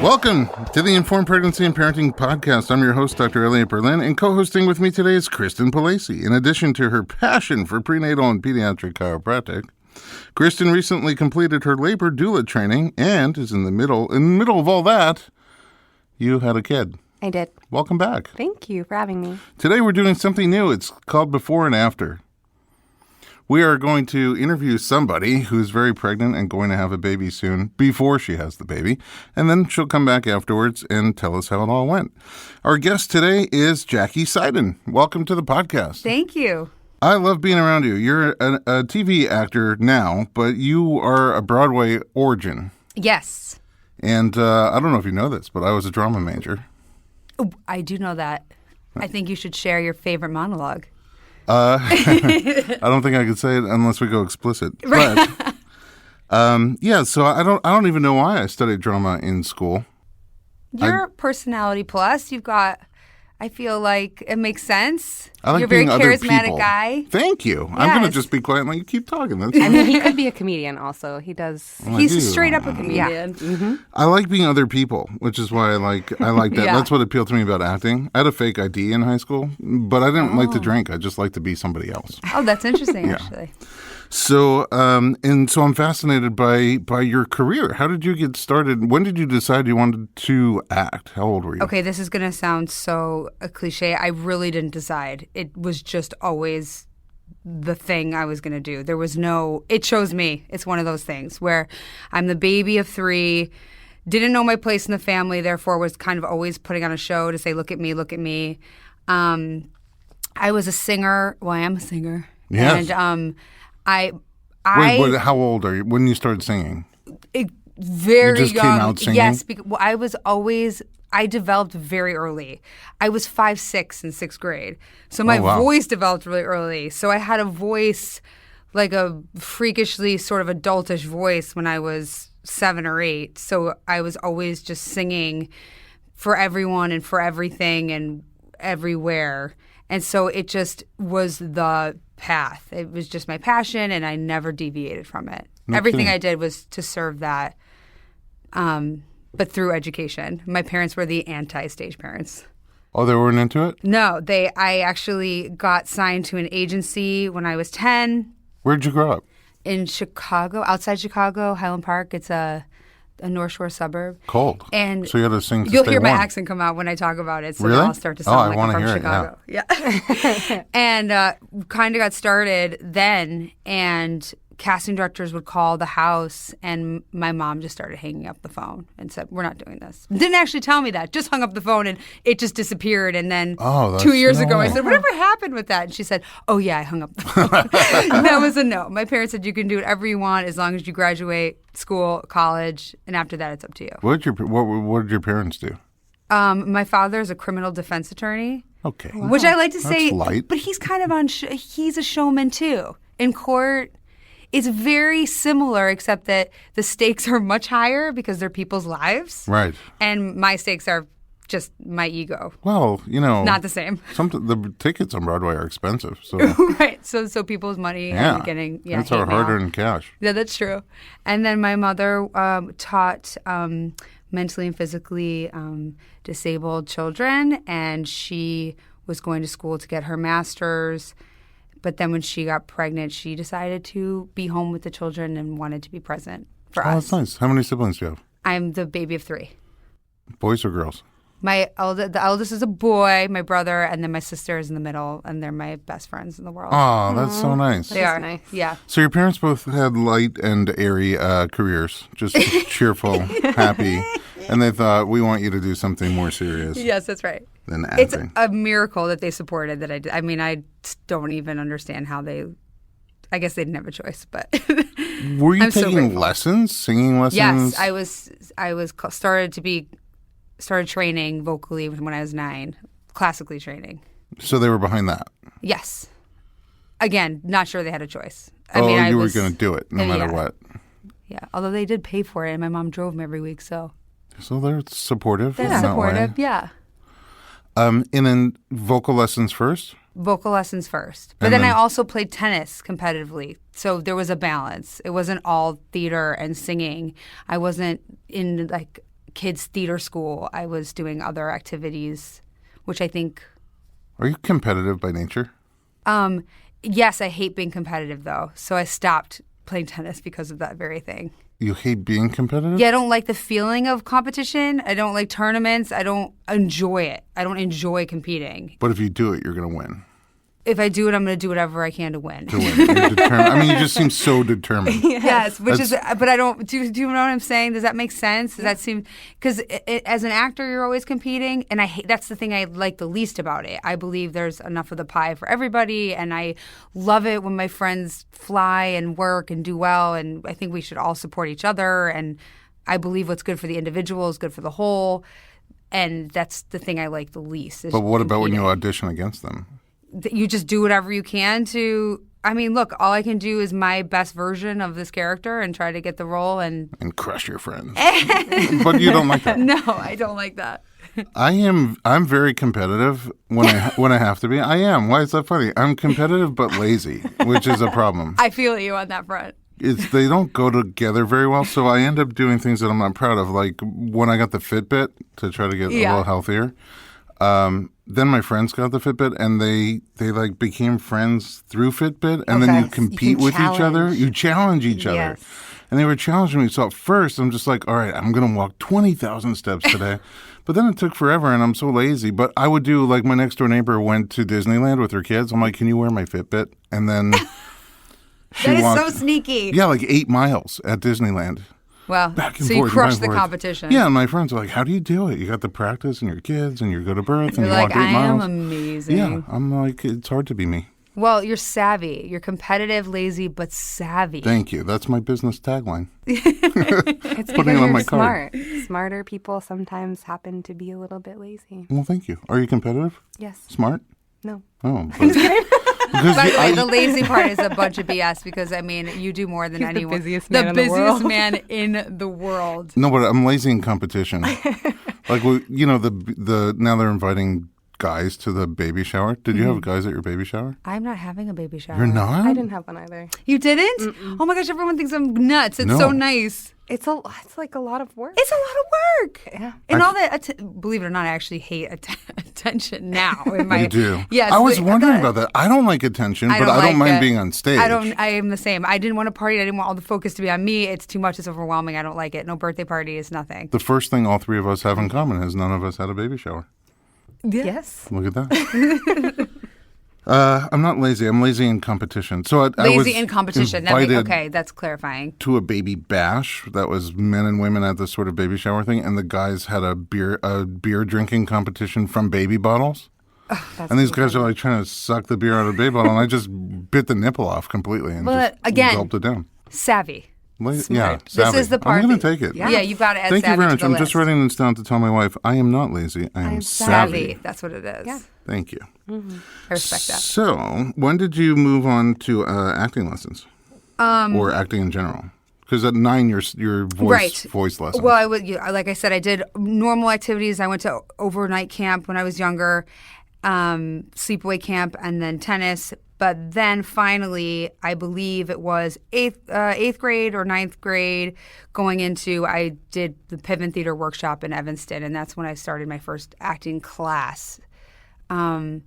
Welcome to the Informed Pregnancy and Parenting Podcast. I'm your host, Dr. Elliot Berlin, and co-hosting with me today is Kristen Palacey. In addition to her passion for prenatal and pediatric chiropractic, Kristen recently completed her labor doula training and is in the middle of all that, you had a kid. I did. Welcome back. Thank you for having me. Today we're doing something new. It's called Before and After. We are going to interview somebody who's very pregnant and going to have a baby soon before she has the baby, and then she'll come back afterwards and tell us how it all went. Our guest today is Jackie Seiden. Welcome to the podcast. Thank you. I love being around you. You're a TV actor now, but you are a Broadway origin. Yes. And I don't know if you know this, but I was a drama major. Oh, I do know that. I think you should share your favorite monologue. I don't think I could say it unless we go explicit. Right. But so I don't even know why I studied drama in school. You're personality plus. You've got, I feel like it makes sense. I like You're a very being other charismatic people. guy. Thank you. I'm going to just be quiet and let you keep talking. That's I mean, he could be a comedian also. He does. Well, He's straight up a comedian. Yeah. Mm-hmm. I like being other people, which is why I like that. Yeah. That's what appealed to me about acting. I had a fake ID in high school, but I didn't like to drink. I just like to be somebody else. Oh, that's interesting, Yeah. actually. So, so I'm fascinated by your career. How did you get started? When did you decide you wanted to act? How old were you? Okay, this is going to sound so a cliche. I really didn't decide. It was just always the thing I was going to do. There was no, it chose me. It's one of those things where I'm the baby of three, didn't know my place in the family, therefore was kind of always putting on a show to say, look at me, look at me. I was a singer. Well, I am a singer. Yes. And Wait, how old are you? When you started singing? Very You just young. came out singing? Yes, because I developed very early. I was 5'6" in 6th grade. So my voice developed really early. So I had a voice, like a freakishly sort of adultish voice when I was 7 or 8. So I was always just singing for everyone and for everything and everywhere. And so it just was the path. It was just my passion, and I never deviated from it. No Everything kidding. I did was to serve that, but through education. My parents were the anti-stage parents. Oh, they weren't into it? No, I actually got signed to an agency when I was 10 Where'd you grow up? in Chicago, outside Chicago, Highland Park. It's a North Shore suburb. Cold. And so you had to sing to you'll stay hear my warm. accent come out when I talk about it, so Really? I'll start to I sound like wanna I'm from hear it, Chicago. Yeah. And kind of got started then, and casting directors would call the house, and my mom just started hanging up the phone and said, "We're not doing this." Didn't actually tell me that. Just hung up the phone, and it just disappeared. And then 2 years ago, I said, "Whatever happened with that?" And she said, "Oh yeah, I hung up the phone." That was a no. My parents said, "You can do whatever you want as long as you graduate school, college, and after that, it's up to you." What did your parents do? My father is a criminal defense attorney. Okay. Which I like to say, That's light. but he's kind of he's a showman too. In court, it's very similar, except that the stakes are much higher because they're people's lives. Right. And my stakes are just my ego. Well, Not the same. The tickets on Broadway are expensive, so Right. So people's money yeah, are getting that's hate our mail. hard-earned cash. Yeah, that's true. And then my mother taught mentally and physically disabled children, and she was going to school to get her master's. But then when she got pregnant, she decided to be home with the children and wanted to be present for us. That's nice. How many siblings do you have? I'm the baby of 3. Boys or girls? The eldest is a boy, my brother, and then my sister is in the middle, and they're my best friends in the world. Oh, that's so nice. They are. nice. Yeah. So your parents both had light and airy careers, just cheerful, happy, and they thought, we want you to do something more serious Yes, that's right. than It's acting. a miracle that they supported that I did. I mean, I don't even understand how they. I guess they didn't have a choice, but Were you I'm so taking grateful. lessons, singing lessons? Yes, I was started training vocally when I was 9, classically training. So they were behind that. Yes. Again, not sure they had a choice. You were going to do it no matter yeah. what. Yeah, although they did pay for it, and my mom drove me every week, so So they're supportive. they're in that supportive. way. Yeah. And then vocal lessons first? Vocal lessons first. But And then I then- also played tennis competitively. So there was a balance. It wasn't all theater and singing. I wasn't in kids' theater school. I was doing other activities, which I think. Are you competitive by nature? Yes, I hate being competitive though, so I stopped playing tennis because of that very thing. You hate being competitive? Yeah, I don't like the feeling of competition. I don't like tournaments. I don't enjoy it. I don't enjoy competing. But if you do it, you're going to win. If I do it, I'm going to do whatever I can to win. To win. You're determined. I mean, you just seem so determined. Yes, but I don't, do you know what I'm saying? Does that make sense? Does that seem, because as an actor, you're always competing, and that's the thing I like the least about it. I believe there's enough of the pie for everybody, and I love it when my friends fly and work and do well, and I think we should all support each other, and I believe what's good for the individual is good for the whole, and that's the thing I like the least. But what about when you audition against them? You just do whatever you can to. I mean, look, all I can do is my best version of this character and try to get the role and crush your friends. But you don't like that. No, I don't like that. I'm very competitive when I have to be. I am. Why is that funny? I'm competitive but lazy, which is a problem. I feel you on that front. They don't go together very well, so I end up doing things that I'm not proud of. Like when I got the Fitbit to try to get a little healthier. Then my friends got the Fitbit, and they like became friends through Fitbit, and then you compete with each other. You challenge each other. And they were challenging me. So at first, I'm just like, all right, I'm going to walk 20,000 steps today. But then it took forever, and I'm so lazy. But I would do, like my next door neighbor went to Disneyland with her kids. I'm like, can you wear my Fitbit? And then she walked, so sneaky. Yeah, like 8 miles at Disneyland. Well, back and so forth, you crushed the competition. Yeah, and my friends are like, how do you do it? You got the practice and your kids and you go to birth and you like, walk 8 miles. I am amazing. Yeah, I'm like, it's hard to be me. Well, you're savvy. You're competitive, lazy, but savvy. Thank you. That's my business tagline. It's because you're smart. Smarter people sometimes happen to be a little bit lazy. Well, thank you. Are you competitive? Yes. Smart? No. Oh. By the way, the lazy part is a bunch of BS because, I mean, you do more than anyone. The busiest man in the world. The busiest man in the world. No, but I'm lazy in competition. Like, you know, the now they're inviting guys to the baby shower. Did you have guys at your baby shower? I'm not having a baby shower. You're not? I didn't have one either. You didn't? Mm-mm. Oh my gosh, everyone thinks I'm nuts. It's so nice. It's like a lot of work. It's a lot of work. Yeah. And all that, believe it or not, I actually hate attention now. You do? Yes. I was wondering about that. I don't like attention, but I don't mind being on stage. I am the same. I didn't want to party. I didn't want all the focus to be on me. It's too much. It's overwhelming. I don't like it. No birthday party is nothing. The first thing all three of us have in common is none of us had a baby shower. Yeah. Yes. Look at that. I'm not lazy. I'm lazy in competition. So I was in competition. Okay, that's clarifying. To a baby bash that was men and women at this sort of baby shower thing, and the guys had a beer drinking competition from baby bottles. Oh, and these guys are like trying to suck the beer out of a baby bottle, and I just bit the nipple off completely and gulped it down. Savvy. Yeah, savvy. This is the part. I'm going to take it. Yeah, you've got to add Thank savvy you very much. to the I'm just writing this down to tell my wife I am not lazy. I am savvy. That's what it is. Yeah. Thank you. Mm-hmm. I respect that. So, when did you move on to acting lessons, or acting in general? Because at 9, your voice lessons. Well, I would, like I said, I did normal activities. I went to overnight camp when I was younger, sleepaway camp, and then tennis. But then finally, I believe it was eighth grade or ninth grade going into, I did the Pittman Theater Workshop in Evanston, and that's when I started my first acting class. And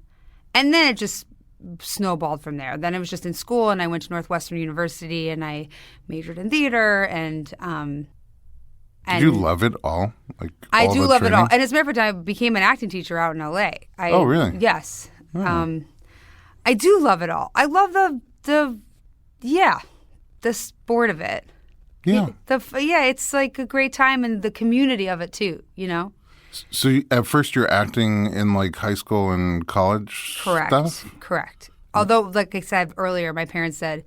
then it just snowballed from there. Then it was just in school, and I went to Northwestern University, and I majored in theater, and did you love it all? I do love it all. And as a matter of fact, I became an acting teacher out in L.A. Oh, really? Yes. Oh. I do love it all. I love the sport of it. Yeah. It's like a great time, and the community of it too, you know? So at first you're acting in like high school and college stuff? Correct. Although, like I said earlier, my parents said,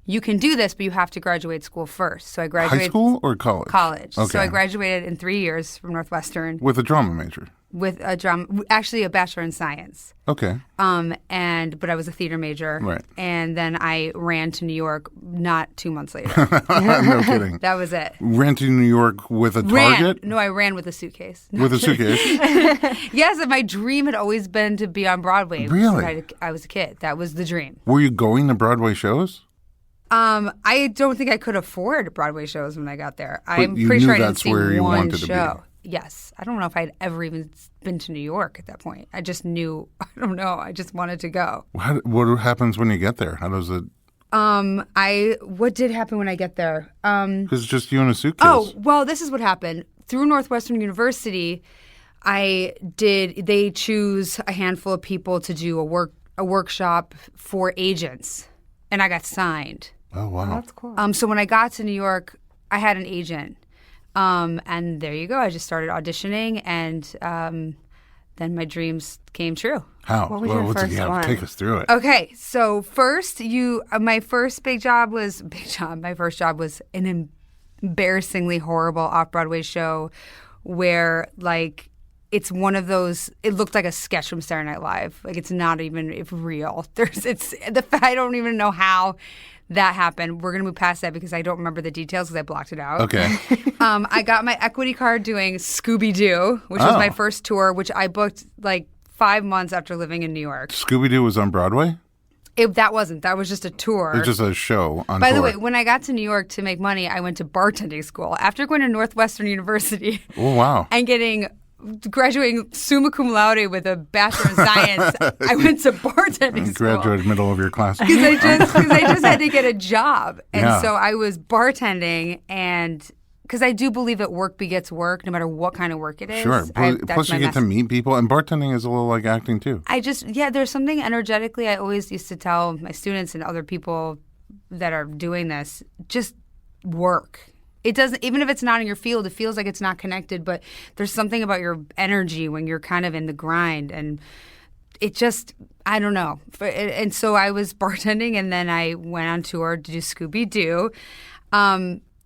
you can do this, but you have to graduate school first. So I graduated. High school or college? College. Okay. So I graduated in 3 years from Northwestern. With a drama major? With a actually a Bachelor in Science. Okay. But I was a theater major. Right. And then I ran to New York not 2 months later. No kidding. That was it. Ran to New York with a target? No, I ran with a suitcase. With a suitcase? Yes, and my dream had always been to be on Broadway. Really? Since I was a kid. That was the dream. Were you going to Broadway shows? I don't think I could afford Broadway shows when I got there. But I'm pretty sure I didn't see where you one wanted show. To be. yes. I don't know if I'd ever even been to New York at that point. I just knew, I don't know, I just wanted to go. What happens when you get there? How does it? What did happen when I get there? Because it's just you in a suitcase. Oh, well, this is what happened. Through Northwestern University, they choose a handful of people to do a workshop for agents, and I got signed. Oh, wow. That's cool. So when I got to New York, I had an agent. And there you go. I just started auditioning, and then my dreams came true. How? What was your first one? Take us through it. Okay, so first, my first job was an embarrassingly horrible off-Broadway show where, like, it's one of those. It looked like a sketch from Saturday Night Live. Like, it's not even real. I don't even know how that happened. We're gonna move past that because I don't remember the details because I blocked it out. Okay. I got my equity card doing Scooby-Doo, which was my first tour, which I booked like 5 months after living in New York. Scooby-Doo was on Broadway? That was just a tour. It was just a show on By tour. the way, when I got to New York to make money, I went to bartending school. After going to Northwestern University Oh, wow. and graduating summa cum laude with a Bachelor in Science, I went to bartending school. Graduated middle of your class. Because I just had to get a job. And Yeah. so I was bartending, and because I do believe that work begets work, no matter what kind of work it is. Sure. Plus you get to meet people, and bartending is a little like acting too. There's something energetically I always used to tell my students and other people that are doing this, just work. It doesn't, even if it's not in your field, it feels like it's not connected, but there's something about your energy when you're kind of in the grind, and it just, I don't know. And so I was bartending, and then I went on tour to do Scooby-Doo.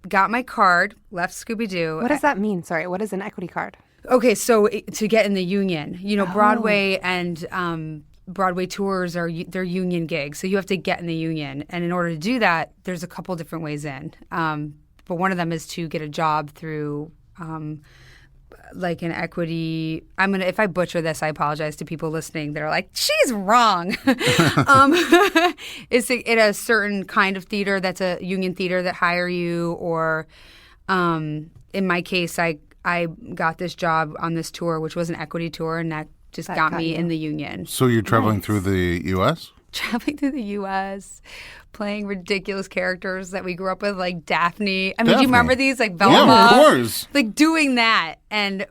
Got my card, left Scooby-Doo. What does that mean? Sorry, what is an equity card? Okay, so to get in the union, Broadway and Broadway tours they're union gigs, so you have to get in the union. And in order to do that, there's a couple different ways in. But one of them is to get a job through like an equity. If I butcher this, I apologize to people listening that are like, she's wrong. It's at a certain kind of theater that's a union theater that hire you, or in my case, I got this job on this tour, which was an equity tour, and that got me in the union. So you're traveling through the U.S.? Traveling through the U.S., playing ridiculous characters that we grew up with, like Daphne. Do you remember these? Like Velma? Yeah, of course. Like doing that.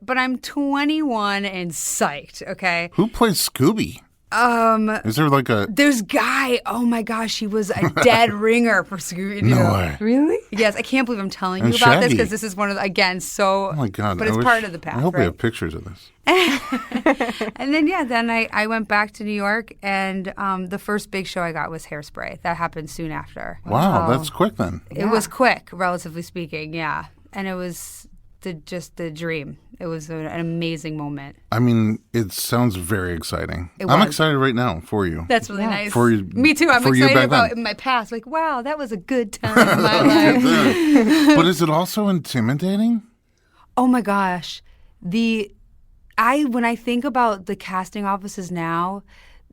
But I'm 21 and psyched, okay? Who plays Scooby? Is there like a... There's Guy. Oh, my gosh. He was a dead ringer for Scooby-Doo. No way. Really? Yes. I can't believe I'm telling And you about this Shaggy. because this is one of the, again, so... Oh, my God. But it's part of the past, I hope we right? have pictures of this. And then, I went back to New York, and the first big show I got was Hairspray. That happened soon after. Wow, that's quick then. It was quick, relatively speaking, yeah. And it was the dream. It was an amazing moment. It sounds very exciting. It I'm was. excited right now for you. That's really nice. For you, Me too. I'm for you excited back about then. my past. Like, wow, that was a good time in my life. But is it also intimidating? Oh my gosh. When I think about the casting offices now,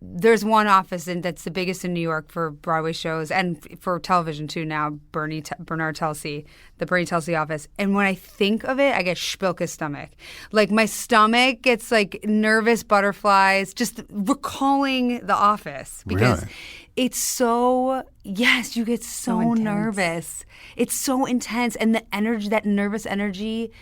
there's one office that's the biggest in New York for Broadway shows and for television too now, Bernard Telsey, the Bernie Telsey office. And when I think of it, I get Spilka's stomach. Like my stomach gets like nervous butterflies just recalling the office because Really? it's so, yes, you get so intense. nervous. It's so intense. And the energy, that nervous energy,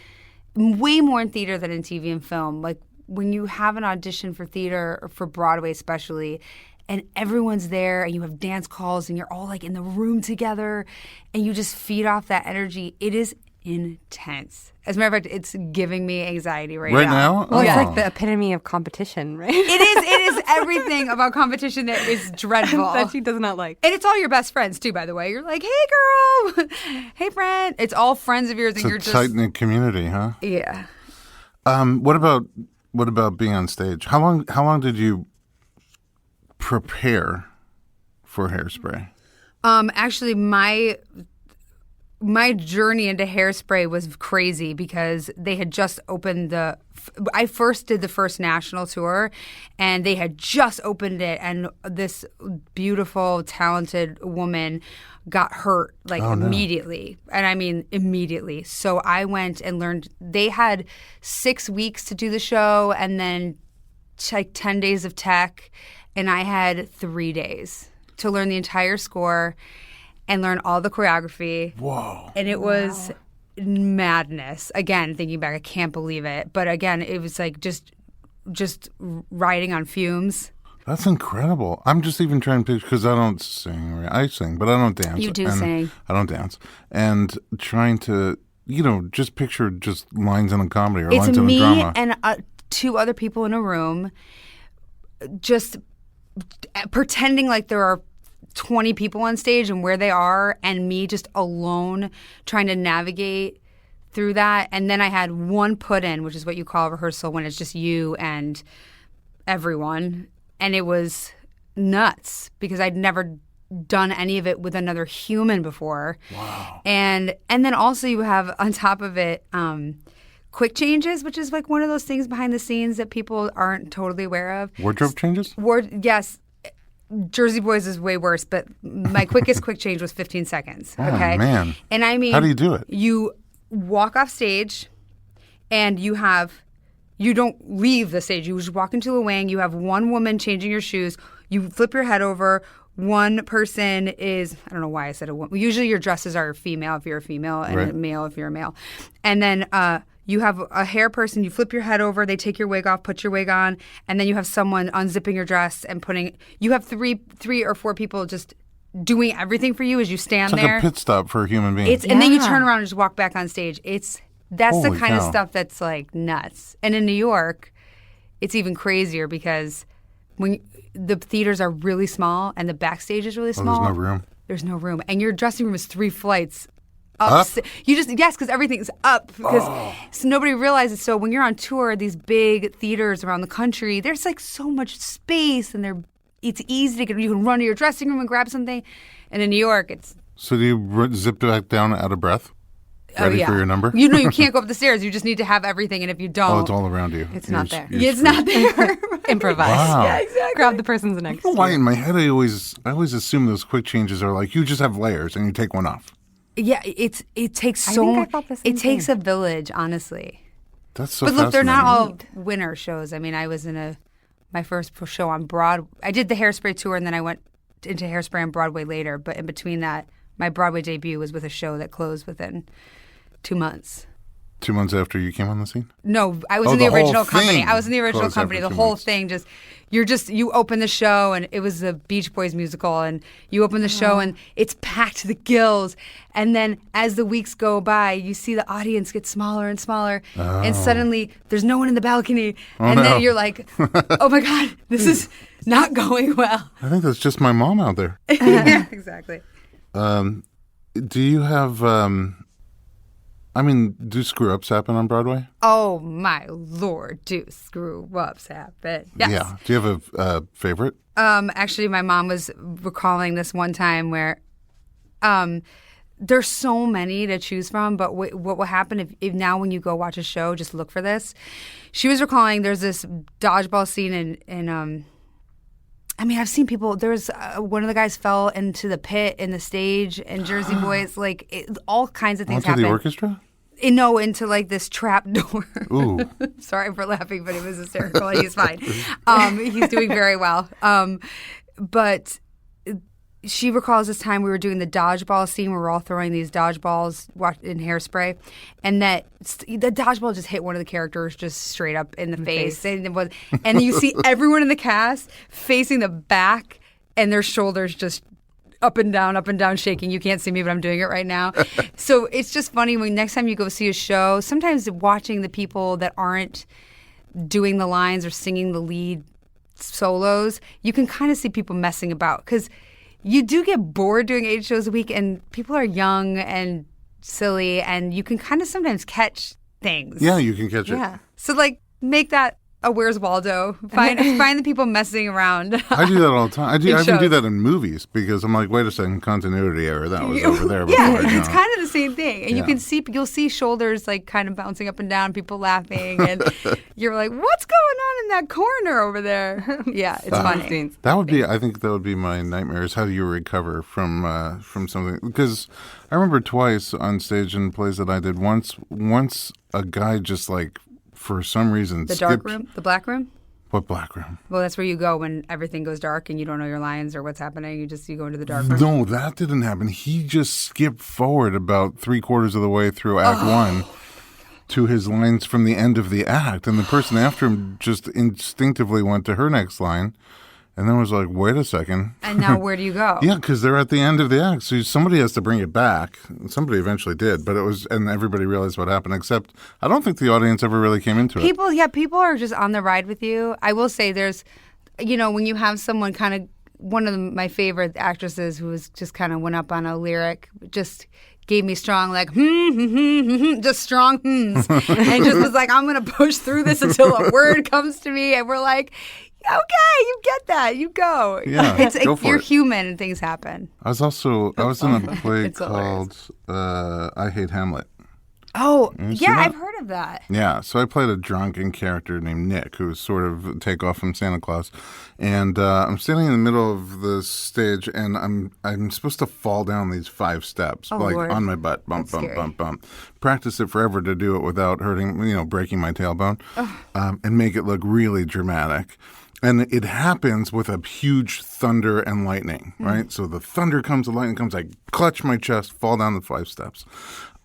way more in theater than in TV and film. Like when you have an audition for theater, or for Broadway especially, and everyone's there and you have dance calls and you're all like in the room together and you just feed off that energy, it is intense. As a matter of fact, it's giving me anxiety right now. Well, it's Yeah. like the epitome of competition, right? It is everything about competition that is dreadful. that she does not like. And it's all your best friends too, by the way. You're like, hey girl, hey friend. It's all friends of yours, It's and a you're just tight-knit community, huh? yeah. What about being on stage? How long did you prepare for Hairspray? Actually, my journey into Hairspray was crazy because they had just opened I first did the first national tour, and they had just opened it, and this beautiful, talented woman got hurt immediately. And I mean immediately. So I went and learned. They had 6 weeks to do the show and then 10 days of tech, and I had 3 days to learn the entire score and learn all the choreography. Whoa. And it was madness. Again, thinking back, I can't believe it. But again, it was like just riding on fumes. That's incredible. I'm just even trying to picture, because I don't sing. Right? I sing, but I don't dance. You do sing. I don't dance. And trying to, just picture just lines in a comedy or lines in a drama. It's me and 2 other people in a room just pretending like there are 20 people on stage and where they are, and me just alone trying to navigate through that. And then I had one put-in, which is what you call rehearsal, when it's just you and everyone. And it was nuts because I'd never done any of it with another human before. Wow. And then also you have on top of it quick changes, which is like one of those things behind the scenes that people aren't totally aware of. Wardrobe changes? Yes. Jersey Boys is way worse, but my quickest quick change was 15 seconds. Okay? Oh, man. And I mean, how do you do it? You walk off stage and you don't leave the stage. You just walk into a wing. You have one woman changing your shoes. You flip your head over. One person is, I don't know why I said a woman. Usually your dresses are female if you're a female and right. a male if you're a male. And then you have a hair person. You flip your head over. They take your wig off, put your wig on. And then you have someone unzipping your dress and you have three or four people just doing everything for you as you stand there. there. It's like a pit stop for a human being. And then you turn around and just walk back on stage. That's Holy the kind cow. of stuff that's like nuts. And in New York, it's even crazier because when the theaters are really small and the backstage is really small. There's no room. There's no room. And your dressing room is 3 flights up? Yes, because everything's up. So nobody realizes. So when you're on tour, these big theaters around the country, there's like so much space and it's easy to get. You can run to your dressing room and grab something. And in New York, it's... So do you zip back down out of breath? Ready for your number? You can't go up the stairs. You just need to have everything. And if you don't... Oh, it's all around you. It's not there. It's not there. Improvise. Wow. Yeah, exactly. Grab the person's next. I don't know why in my head I always assume those quick changes are like you just have layers and you take one off. Yeah, it takes it takes a village, honestly. That's so But look, they're not all Neat. winner shows. I mean, I was in my first show on Broadway. I did the Hairspray tour, and then I went into Hairspray on Broadway later. But in between that, my Broadway debut was with a show that closed within 2 months. 2 months after you came on the scene? No, I was Oh, in the the whole original company. thing I was in the original closed company. after The 2 whole months. thing you open the show, and it was a Beach Boys musical, and you open the show, and it's packed to the gills. And then as the weeks go by, you see the audience get smaller and smaller, and suddenly there's no one in the balcony, and then you're like, oh my God, this is not going well. I think that's just my mom out there. Yeah, exactly. Do you have, do screw-ups happen on Broadway? Oh my Lord, do screw-ups happen? Yes. Yeah. Do you have a favorite? Actually, my mom was recalling this one time where there's so many to choose from, but what will happen if now when you go watch a show, just look for this. She was recalling there's this dodgeball scene in I've seen people, there's one of the guys fell into the pit in the stage in Jersey Boys, all kinds of things Onto happen. the orchestra? No, into like this trap door. Ooh. Sorry for laughing, but it was hysterical. He's fine. He's doing very well. But she recalls this time we were doing the dodgeball scene where we're all throwing these dodgeballs in Hairspray, and that the dodgeball just hit one of the characters just straight up in the face. And you see everyone in the cast facing the back and their shoulders just up and down, shaking. You can't see me, but I'm doing it right now. So it's just funny when next time you go see a show, sometimes watching the people that aren't doing the lines or singing the lead solos, you can kind of see people messing about because you do get bored doing 8 shows a week and people are young and silly and you can kind of sometimes catch things. Yeah, you can catch it. Yeah. So make that a Where's Waldo. Find the people messing around. I do that all the time. I even do that in movies because I'm like, wait a second, continuity error. That was over there before. Yeah, it's kind of the same thing. And you'll see shoulders like kind of bouncing up and down, people laughing, and you're like, what's going on in that corner over there? Yeah, it's funny. I think that would be my nightmare is how do you recover from something? Because I remember twice on stage in plays that I did. Once a guy just like, for some reason, the dark room, the black room. What black room? Well, that's where you go when everything goes dark and you don't know your lines or what's happening. You go into the dark room. No, that didn't happen. He just skipped forward about 3/4 of the way through Act One to his lines from the end of the act, and the person after him just instinctively went to her next line. And then was like, wait a second. And now where do you go? Yeah, because they're at the end of the act. So somebody has to bring it back. Somebody eventually did. But and everybody realized what happened, except I don't think the audience ever really came into it. People are just on the ride with you. I will say there's, when you have someone kind of, one of my favorite actresses who was just kind of went up on a lyric, just gave me strong, like, just strong hmms. And just was like, I'm going to push through this until a word comes to me. And we're like, okay, you get that. You go. Yeah, you're human and things happen. I was in a play called I Hate Hamlet. Oh, yeah, I've heard of that. Yeah, so I played a drunken character named Nick, who was sort of takeoff from Santa Claus. And I'm standing in the middle of the stage, and I'm supposed to fall down these 5 steps, Lord. On my butt, bump, bump, bump, bump. Practice it forever to do it without hurting, breaking my tailbone, and make it look really dramatic. And it happens with a huge thunder and lightning, right? So the thunder comes, the lightning comes, I clutch my chest, fall down the 5 steps.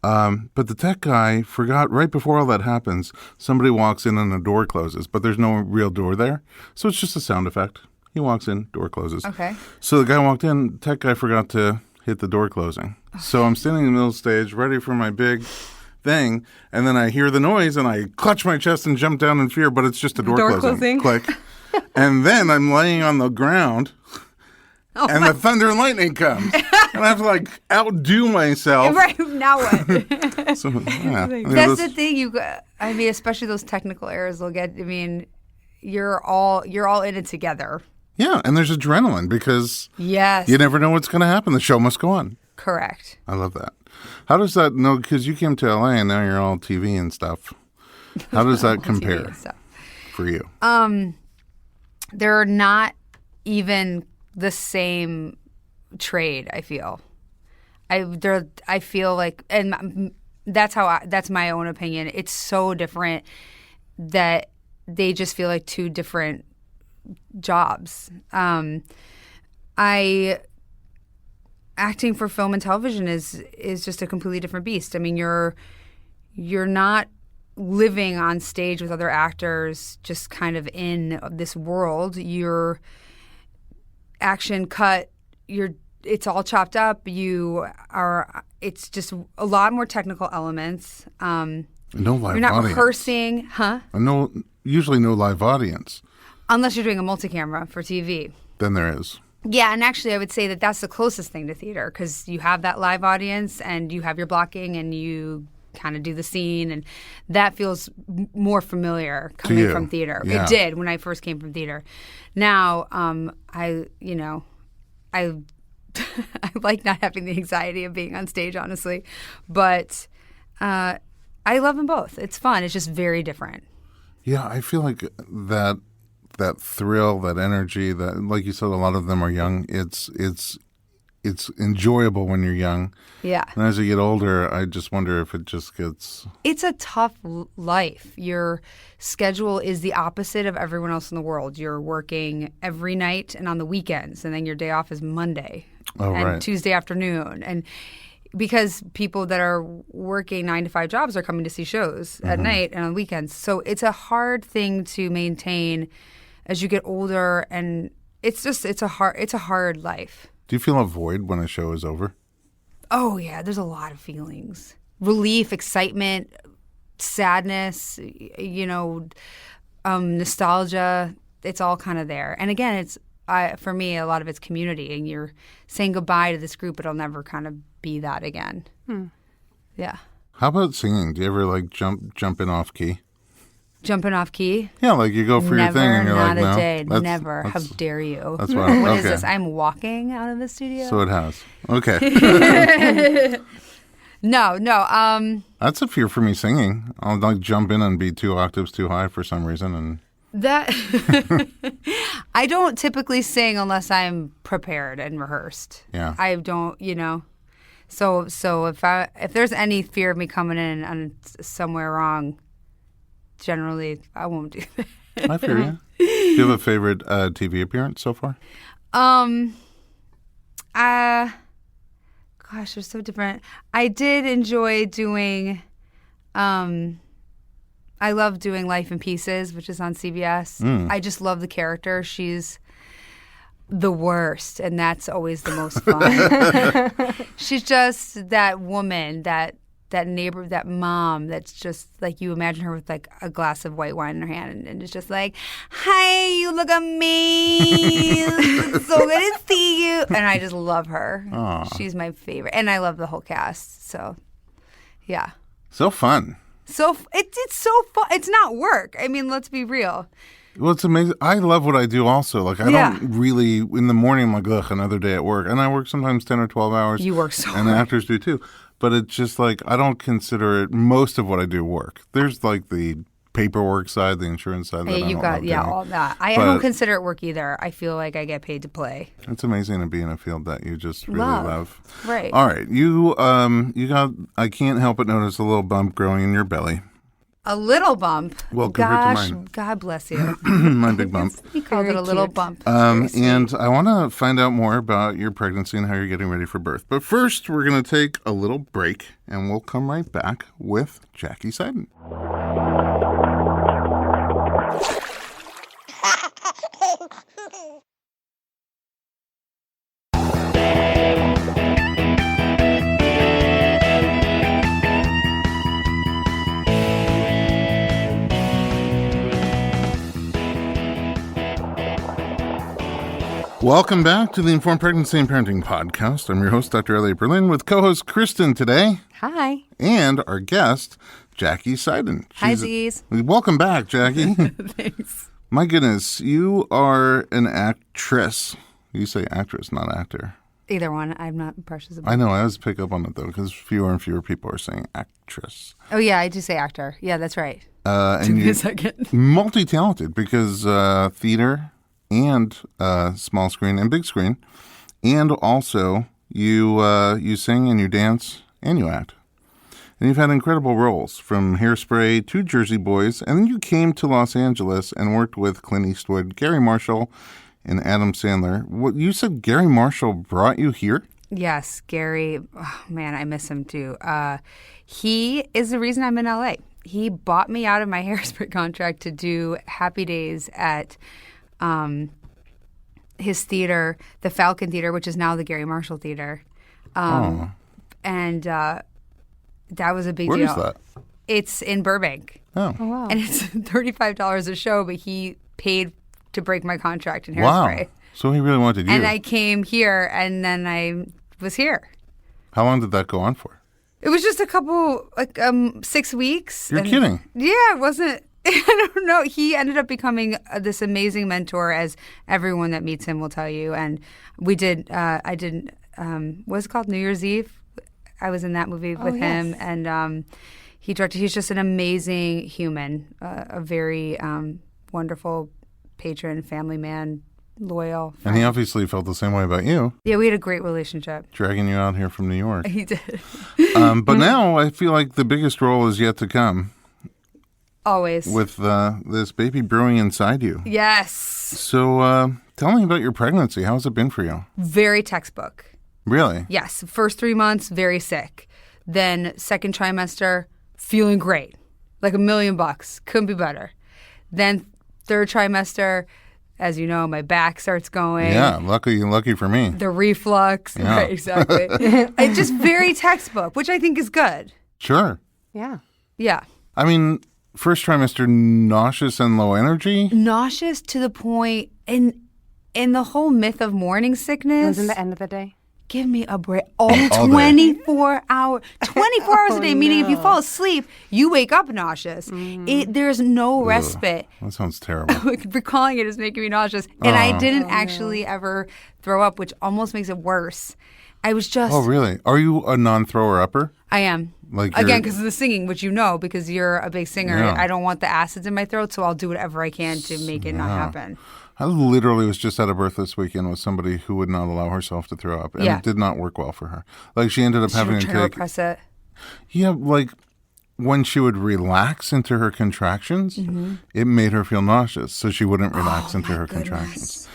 But the tech guy forgot right before all that happens, somebody walks in and the door closes, but there's no real door there. So it's just a sound effect. He walks in, door closes. Okay. So the guy walked in, tech guy forgot to hit the door closing. So I'm standing in the middle of the stage, ready for my big thing, and then I hear the noise and I clutch my chest and jump down in fear, but it's just a door closing. Click. And then I'm laying on the ground, and the thunder and lightning comes. And I have to, outdo myself. Right, now what? That's the thing. Especially those technical errors will get, you're all in it together. Yeah, and there's adrenaline because you never know what's going to happen. The show must go on. Correct. I love that. How does that, because you came to LA and now you're all TV and stuff. How does that compare for you? They're not even the same trade, I feel. I feel like, and that's my own opinion. It's so different that they just feel like 2 different jobs. Acting for film and television is just a completely different beast. You're not living on stage with other actors, just kind of in this world. Your action cut, it's all chopped up. It's just a lot more technical elements. No live You're not audience. rehearsing, huh? Usually no live audience. Unless you're doing a multi-camera for TV. Then there is. Yeah, and actually I would say that that's the closest thing to theater because you have that live audience and you have your blocking and you kind of do the scene, and that feels more familiar coming from theater. Yeah. It did when I first came from theater. Now, I like not having the anxiety of being on stage, honestly, but I love them both. It's fun. It's just very different. Yeah, I feel like that thrill, that energy, that, like you said, a lot of them are young. It's enjoyable when you're young. Yeah. And as you get older, I just wonder if it just gets... It's a tough life. Your schedule is the opposite of everyone else in the world. You're working every night and on the weekends, and then your day off is Monday and Tuesday afternoon. And because people that are working 9-to-5 jobs are coming to see shows at night and on weekends. So it's a hard thing to maintain as you get older, and it's a hard life. Do you feel a void when a show is over? Oh, yeah. There's a lot of feelings. Relief, excitement, sadness, nostalgia. It's all kind of there. And again, for me, a lot of it's community. And you're saying goodbye to this group. It'll never kind of be that again. Yeah. How about singing? Do you ever jump in off key? Jumping off key? Yeah, like you go for your thing and you're like, no. Not a day. Never. How dare you? That's why. What is this? I'm walking out of the studio? So it has. Okay. No. That's a fear for me singing. I'll like jump in and be 2 octaves too high for some reason. And that I don't typically sing unless I'm prepared and rehearsed. Yeah. I don't, So if there's any fear of me coming in and somewhere wrong, generally I won't do that. I fear you. Do you have a favorite TV appearance so far? Gosh, they're so different. I did enjoy doing. I love doing Life in Pieces, which is on CBS. I just love the character. She's the worst, and that's always the most fun. She's just that woman, that neighbor, that mom that's just like you imagine her with like a glass of white wine in her hand and it's just like, hi, you look amazing. So good to see you. And I just love her. Aww. She's my favorite. And I love the whole cast. So, yeah. So fun. So it's so fun. It's not work. I mean, let's be real. Well, it's amazing. I love what I do also. Like, I don't really, in the morning, I'm like, ugh, another day at work. And I work sometimes 10 or 12 hours. You work so hard. And actors do too. But it's just like, I don't consider it, most of what I do work. There's like the paperwork side, the insurance side. Yeah, all that. I don't consider it work either. I feel like I get paid to play. It's amazing to be in a field that you just really love. Right. All right. You got, I can't help but notice a little bump growing in your belly. A little bump. Well, compared to mine. God bless you. My big bump. He called it a little bump. And I want to find out more about your pregnancy and how you're getting ready for birth. But first, we're going to take a little break, and we'll come right back with Jackie Seiden. Welcome back to the Informed Pregnancy and Parenting Podcast. I'm your host, Dr. Elliot Berlin, with co-host Kristen today. Hi. And our guest, Jackie Seiden. Hi, Z's. Welcome back, Jackie. Thanks. My goodness, you are an actress. You say actress, not actor. Either one. I'm not precious about I know. I always pick up on it, though, because fewer and fewer people are saying actress. Oh, yeah, I do say actor. Yeah, that's right. And Took me a second. Multi-talented, because theater and small screen and big screen, and also you sing and you dance and you act. And you've had incredible roles, from Hairspray to Jersey Boys, and then you came to Los Angeles and worked with Clint Eastwood, Gary Marshall, and Adam Sandler. What you said Gary Marshall brought you here? Yes, Gary. Oh, man, I miss him too. He is the reason I'm in LA. He bought me out of my Hairspray contract to do Happy Days at his theater, the Falcon Theater, which is now the Gary Marshall Theater. And that was a big deal. Where is that? It's in Burbank. Oh, wow. And it's $35 a show, but he paid to break my contract in Hairspray. Wow. So he really wanted you. And I came here, and then I was here. How long did that go on for? It was just a couple, 6 weeks. You're kidding. Yeah, it wasn't. I don't know. He ended up becoming this amazing mentor, as everyone that meets him will tell you. And we did, what's it called? New Year's Eve. I was in that movie with him. And he directed, he's just an amazing human, a very wonderful patron, family man, loyal. And he obviously felt the same way about you. Yeah, we had a great relationship. Dragging you out here from New York. He did. But now I feel like the biggest role is yet to come. Always. With this baby brewing inside you. Yes. So tell me about your pregnancy. How's it been for you? Very textbook. Really? Yes. First 3 months, very sick. Then second trimester, feeling great. Like $1 million. Couldn't be better. Then third trimester, as you know, my back starts going. Yeah, lucky for me. The reflux. Yeah. Right, exactly. It's just very textbook, which I think is good. Sure. Yeah. Yeah. I mean, first trimester, nauseous and low energy? Nauseous to the point, and the whole myth of morning sickness. Wasn't the end of the day? give me a break. 24 hours. 24 hours a day, meaning if you fall asleep, you wake up nauseous. There's no respite. That sounds terrible. Recalling it is making me nauseous. And I didn't actually ever throw up, which almost makes it worse. I was just... Oh, really? Are you a non-thrower-upper? I am. Again, because of the singing, which you know, because you're a big singer. Yeah. I don't want the acids in my throat, so I'll do whatever I can to make it not happen. I literally was just at a birth this weekend with somebody who would not allow herself to throw up, and it did not work well for her. Like, she ended up having to take... repress it. Yeah, like, when she would relax into her contractions, it made her feel nauseous, so she wouldn't relax into her contractions.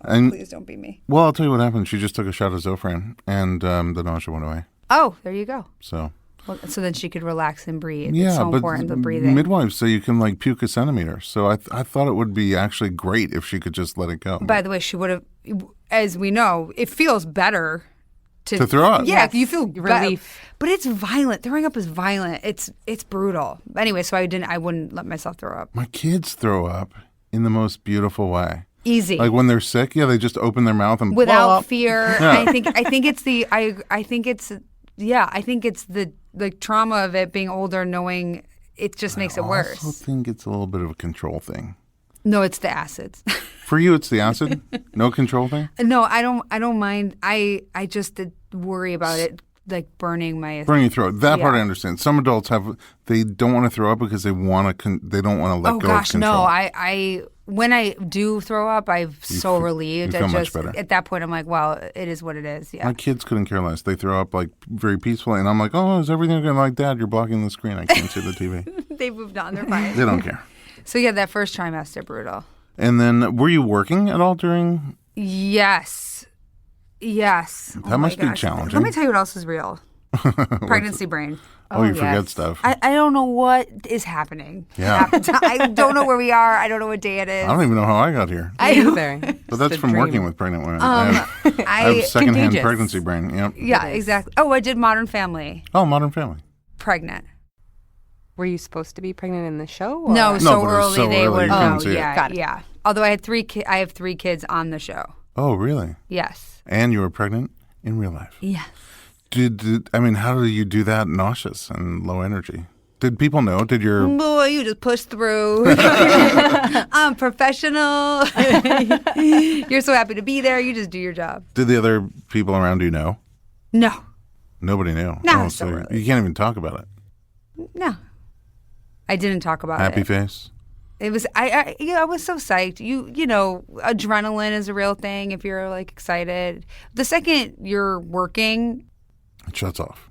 And, please don't be me. Well, I'll tell you what happened. She just took a shot of Zofran, and the nausea went away. Oh, there you go. So then she could relax and breathe. Yeah, it's so important, the breathing. Midwives say you can, like, puke a centimeter. So I thought it would be actually great if she could just let it go. By the way, she would have, as we know, it feels better to throw up. Yeah, you feel relief. But it's violent. Throwing up is violent. It's brutal. Anyway, so I wouldn't let myself throw up. My kids throw up in the most beautiful way. Easy. Like when they're sick, they just open their mouth and without fear. Yeah. I think it's the trauma of it being older, knowing it just makes it worse. I also think it's a little bit of a control thing. No, it's the acids. For you, it's the acid? No control thing? No, I don't mind. I just worry about it, like burning your throat. That part I understand. Some adults they don't want to throw up because they don't want to let go of control. Oh gosh, no. When I do throw up, I'm so relieved. You feel much better. At that point, I'm like, well, it is what it is. Yeah. My kids couldn't care less. They throw up like very peacefully, and I'm like, oh, is everything okay? Like, Dad, you're blocking the screen. I can't see the TV. They moved on. They're fine. They don't care. So yeah, that first trimester, brutal. And then, were you working at all during? Yes. That must be challenging. Let me tell you what else is real. Pregnancy brain. You forget stuff. I don't know what is happening. Yeah. I don't know where we are. I don't know what day it is. I don't even know how I got here. But that's from working with pregnant women. I have secondhand pregnancy brain. Yep. Yeah, exactly. Oh, I did Modern Family. Oh, Modern Family. Pregnant. Were you supposed to be pregnant in the show? Or? No, so early so they would. Oh, yeah, got it. Yeah. Although I have 3 kids on the show. Oh, really? Yes. And you were pregnant in real life? Yes. How do you do that nauseous and low energy? Did people know? Boy, you just push through. I'm professional. You're so happy to be there. You just do your job. Did the other people around you know? No. Nobody knew? No, so early. You can't even talk about it? No. I didn't talk about Happy face? It was I was so psyched. You know, adrenaline is a real thing if you're like excited. The second you're working, it shuts off.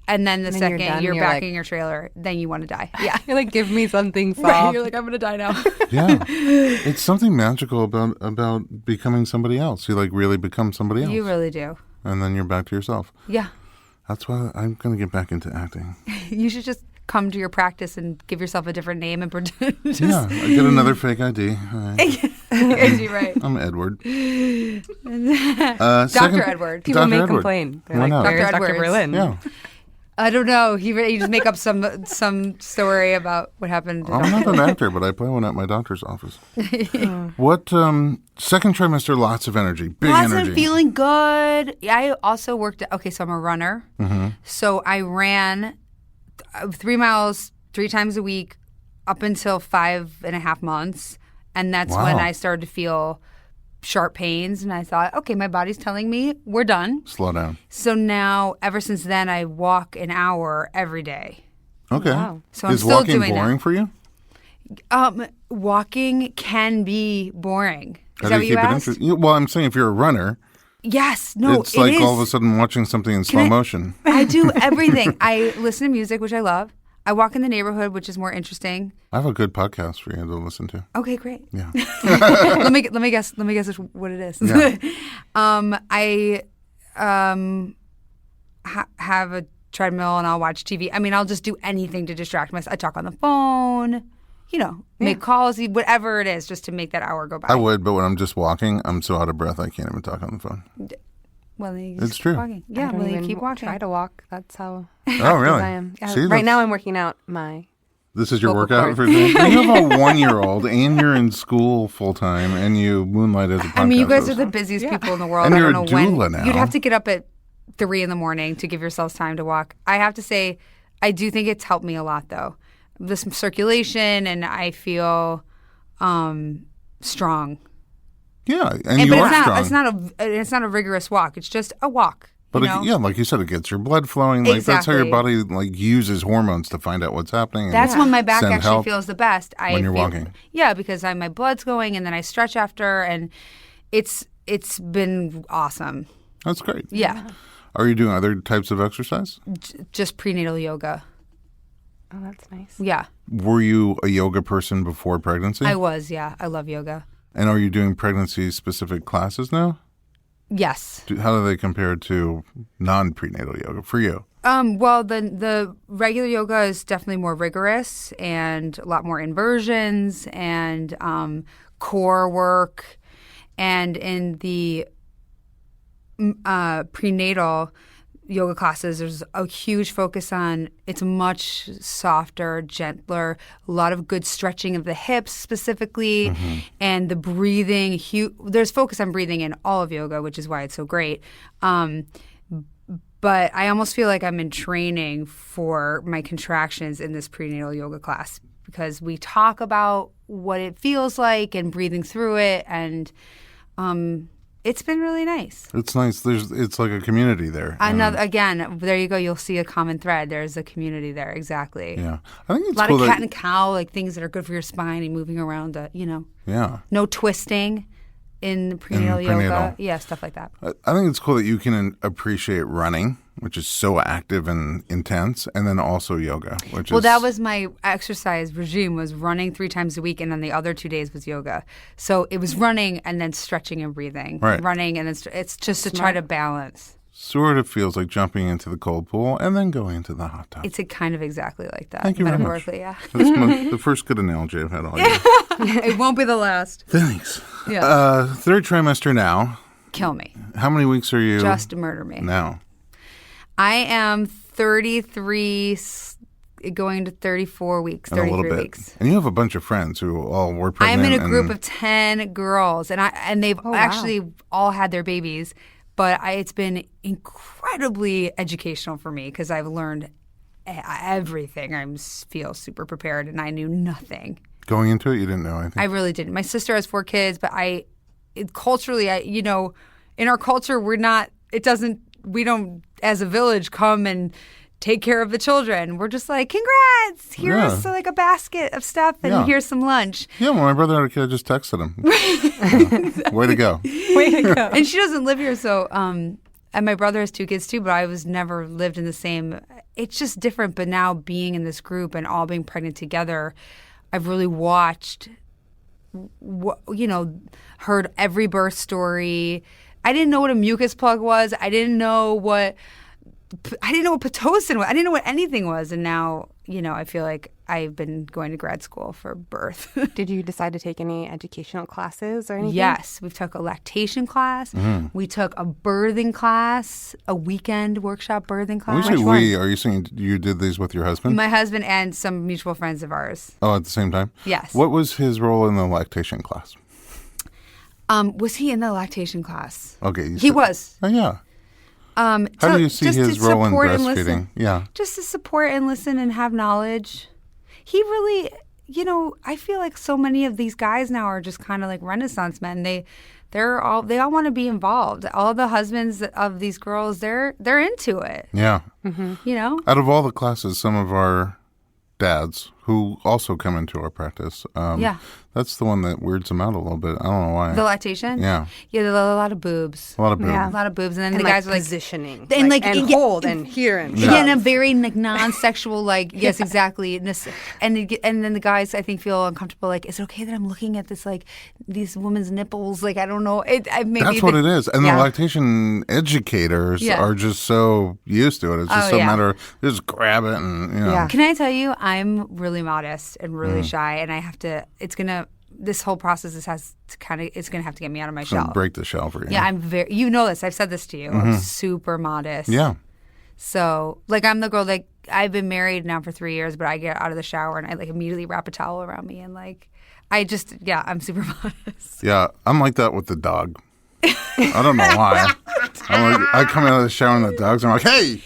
And then the second you're back in your trailer, then you want to die. Yeah. You're like, give me something soft. Right. You're like, I'm going to die now. Yeah. It's something magical about becoming somebody else. You like really become somebody else. You really do. And then you're back to yourself. Yeah. That's why I'm going to get back into acting. You should just come to your practice and give yourself a different name and pretend. Yeah. I get another fake ID. Right. I'm Edward. Dr. Edward. People may complain. They're like, where's Dr. Berlin? Yeah. I don't know. You just make up some story about what happened. I'm not an actor, but I play one at my doctor's office. What, second trimester, lots of energy, big energy. Lots of feeling good. I also worked so I'm a runner. Mm-hmm. So I ran 3 miles 3 times a week up until 5.5 months. And that's when I started to feel sharp pains. And I thought, okay, my body's telling me we're done. Slow down. So now, ever since then, I walk an hour every day. Okay. Wow. So I'm still doing walking boring for you? Walking can be boring. Is How that do what you you keep it asked? interesting? Well, I'm saying if you're a runner, Yes. No, it's like all of a sudden watching something in slow motion. I do everything. I listen to music, which I love. I walk in the neighborhood, which is more interesting. I have a good podcast for you to listen to. Okay, great. Yeah. let me guess what it is. Yeah. I have a treadmill and I'll watch TV. I mean, I'll just do anything to distract myself. I talk on the phone, make calls, whatever it is, just to make that hour go by. I would, but when I'm just walking, I'm so out of breath I can't even talk on the phone. Well, then you it's true. Keep walking. Yeah, well, you keep walking. Try to walk. That's how. Oh, really? I am. Yeah, See, right now, I'm working out my. This is your workout for today? You have a 1-year-old, and you're in school full time, and you moonlight as a podcast I mean, you guys host. are the busiest people in the world. And I you're don't a know doula when. now. You'd have to get up at 3 a.m. to give yourselves time to walk. I have to say, I do think it's helped me a lot, though. This circulation, and I feel strong. Yeah, and you are strong. It's not a rigorous walk. It's just a walk. But like you said, it gets your blood flowing. Like that's how your body like uses hormones to find out what's happening. That's when my back actually feels the best. When you're walking. Yeah, because my blood's going, and then I stretch after, and it's been awesome. That's great. Yeah. Are you doing other types of exercise? Just prenatal yoga. Oh, that's nice. Yeah. Were you a yoga person before pregnancy? I was, yeah. I love yoga. And are you doing pregnancy-specific classes now? Yes. How do they compare to non-prenatal yoga for you? Well, the regular yoga is definitely more rigorous and a lot more inversions and core work. And in the prenatal yoga classes, there's a huge focus on it's much softer, gentler, a lot of good stretching of the hips specifically, and the breathing. There's focus on breathing in all of yoga, which is why it's so great. But I almost feel like I'm in training for my contractions in this prenatal yoga class because we talk about what it feels like and breathing through it, and it's been really nice. It's nice. It's like a community there. Again, there you go. You'll see a common thread. There's a community there. Exactly. Yeah. I think it's a lot cool of cat and cow, like things that are good for your spine and moving around, Yeah. No twisting in prenatal yoga. Yeah, stuff like that. I think it's cool that you can appreciate running, which is so active and intense, and then also yoga, which Well, that was my exercise regime, was running 3 times a week, and then the other 2 days was yoga. So it was running and then stretching and breathing. Right. Running and then it's just to try to balance. Sort of feels like jumping into the cold pool and then going into the hot tub. It's kind of exactly like that. Thank you very much. Metaphorically, yeah. That's the first good analogy I've had all year. It won't be the last. Thanks. Yeah. 3rd trimester now. Kill me. How many weeks are you? Just murder me. Now. I am 33, going to 34 weeks, 33 weeks. And you have a bunch of friends who all were pregnant. I'm in a group of 10 girls, and they've actually all had their babies. But it's been incredibly educational for me because I've learned everything. I feel super prepared, and I knew nothing. Going into it, you didn't know anything? I really didn't. My sister has 4 kids, but culturally, in our culture, we don't, as a village, come and take care of the children. We're just like, congrats! Here's like a basket of stuff, and here's some lunch. Yeah, when my brother had a kid, I just texted him. Way to go. Way to go. And she doesn't live here, so, and my brother has 2 kids too, but I was never lived in the same. It's just different, but now being in this group and all being pregnant together, I've really watched, heard every birth story. I didn't know what a mucus plug was. I didn't know what Pitocin was. I didn't know what anything was. And now, I feel like I've been going to grad school for birth. Did you decide to take any educational classes or anything? Yes. We took a lactation class. We took a birthing class, a weekend workshop birthing class. When you say we, are you saying you did these with your husband? My husband and some mutual friends of ours. Oh, at the same time? Yes. What was his role in the lactation class? Was he in the lactation class? Okay. He was. Oh, yeah. How do you see his role in breastfeeding? Yeah. Just to support and listen and have knowledge. He really, I feel like so many of these guys now are just kind of like Renaissance men. They all want to be involved. All the husbands of these girls, they're into it. Yeah. Mm-hmm. Out of all the classes, some of our dads who also come into our practice. That's the one that weirds them out a little bit. I don't know why. The lactation? Yeah. Yeah, a lot of boobs. A lot of boobs. Yeah. A lot of boobs. And then the guys are like positioning. And hold and here and in a very non-sexual, yes, exactly. And then the guys, I think, feel uncomfortable. Like, is it okay that I'm looking at this, these women's nipples? Like, I don't know. That's what it is. And the lactation educators are just so used to it. It's just a matter of just grab it and, Yeah. Can I tell you, I'm really modest and really shy, and I have to, this whole process it's going to have to get me out of my shell. Break the shell for you. Yeah, I'm very, this, I've said this to you. I'm super modest. Yeah. So, I'm the girl, I've been married now for 3 years, but I get out of the shower and I immediately wrap a towel around me and I'm super modest. Yeah, I'm like that with the dog. I don't know why. I come out of the shower and the dogs are like, hey!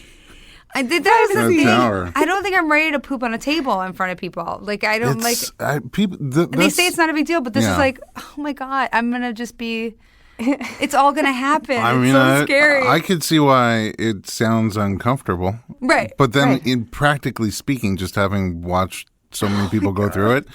I did that as a thing. Tower. I don't think I'm ready to poop on a table in front of people. Like, I don't people. They say it's not a big deal, but this is like, oh my God, I'm going to just be, it's all going to happen. It's so scary. I could see why it sounds uncomfortable. Right. But then, in practically speaking, just having watched so many people go through it,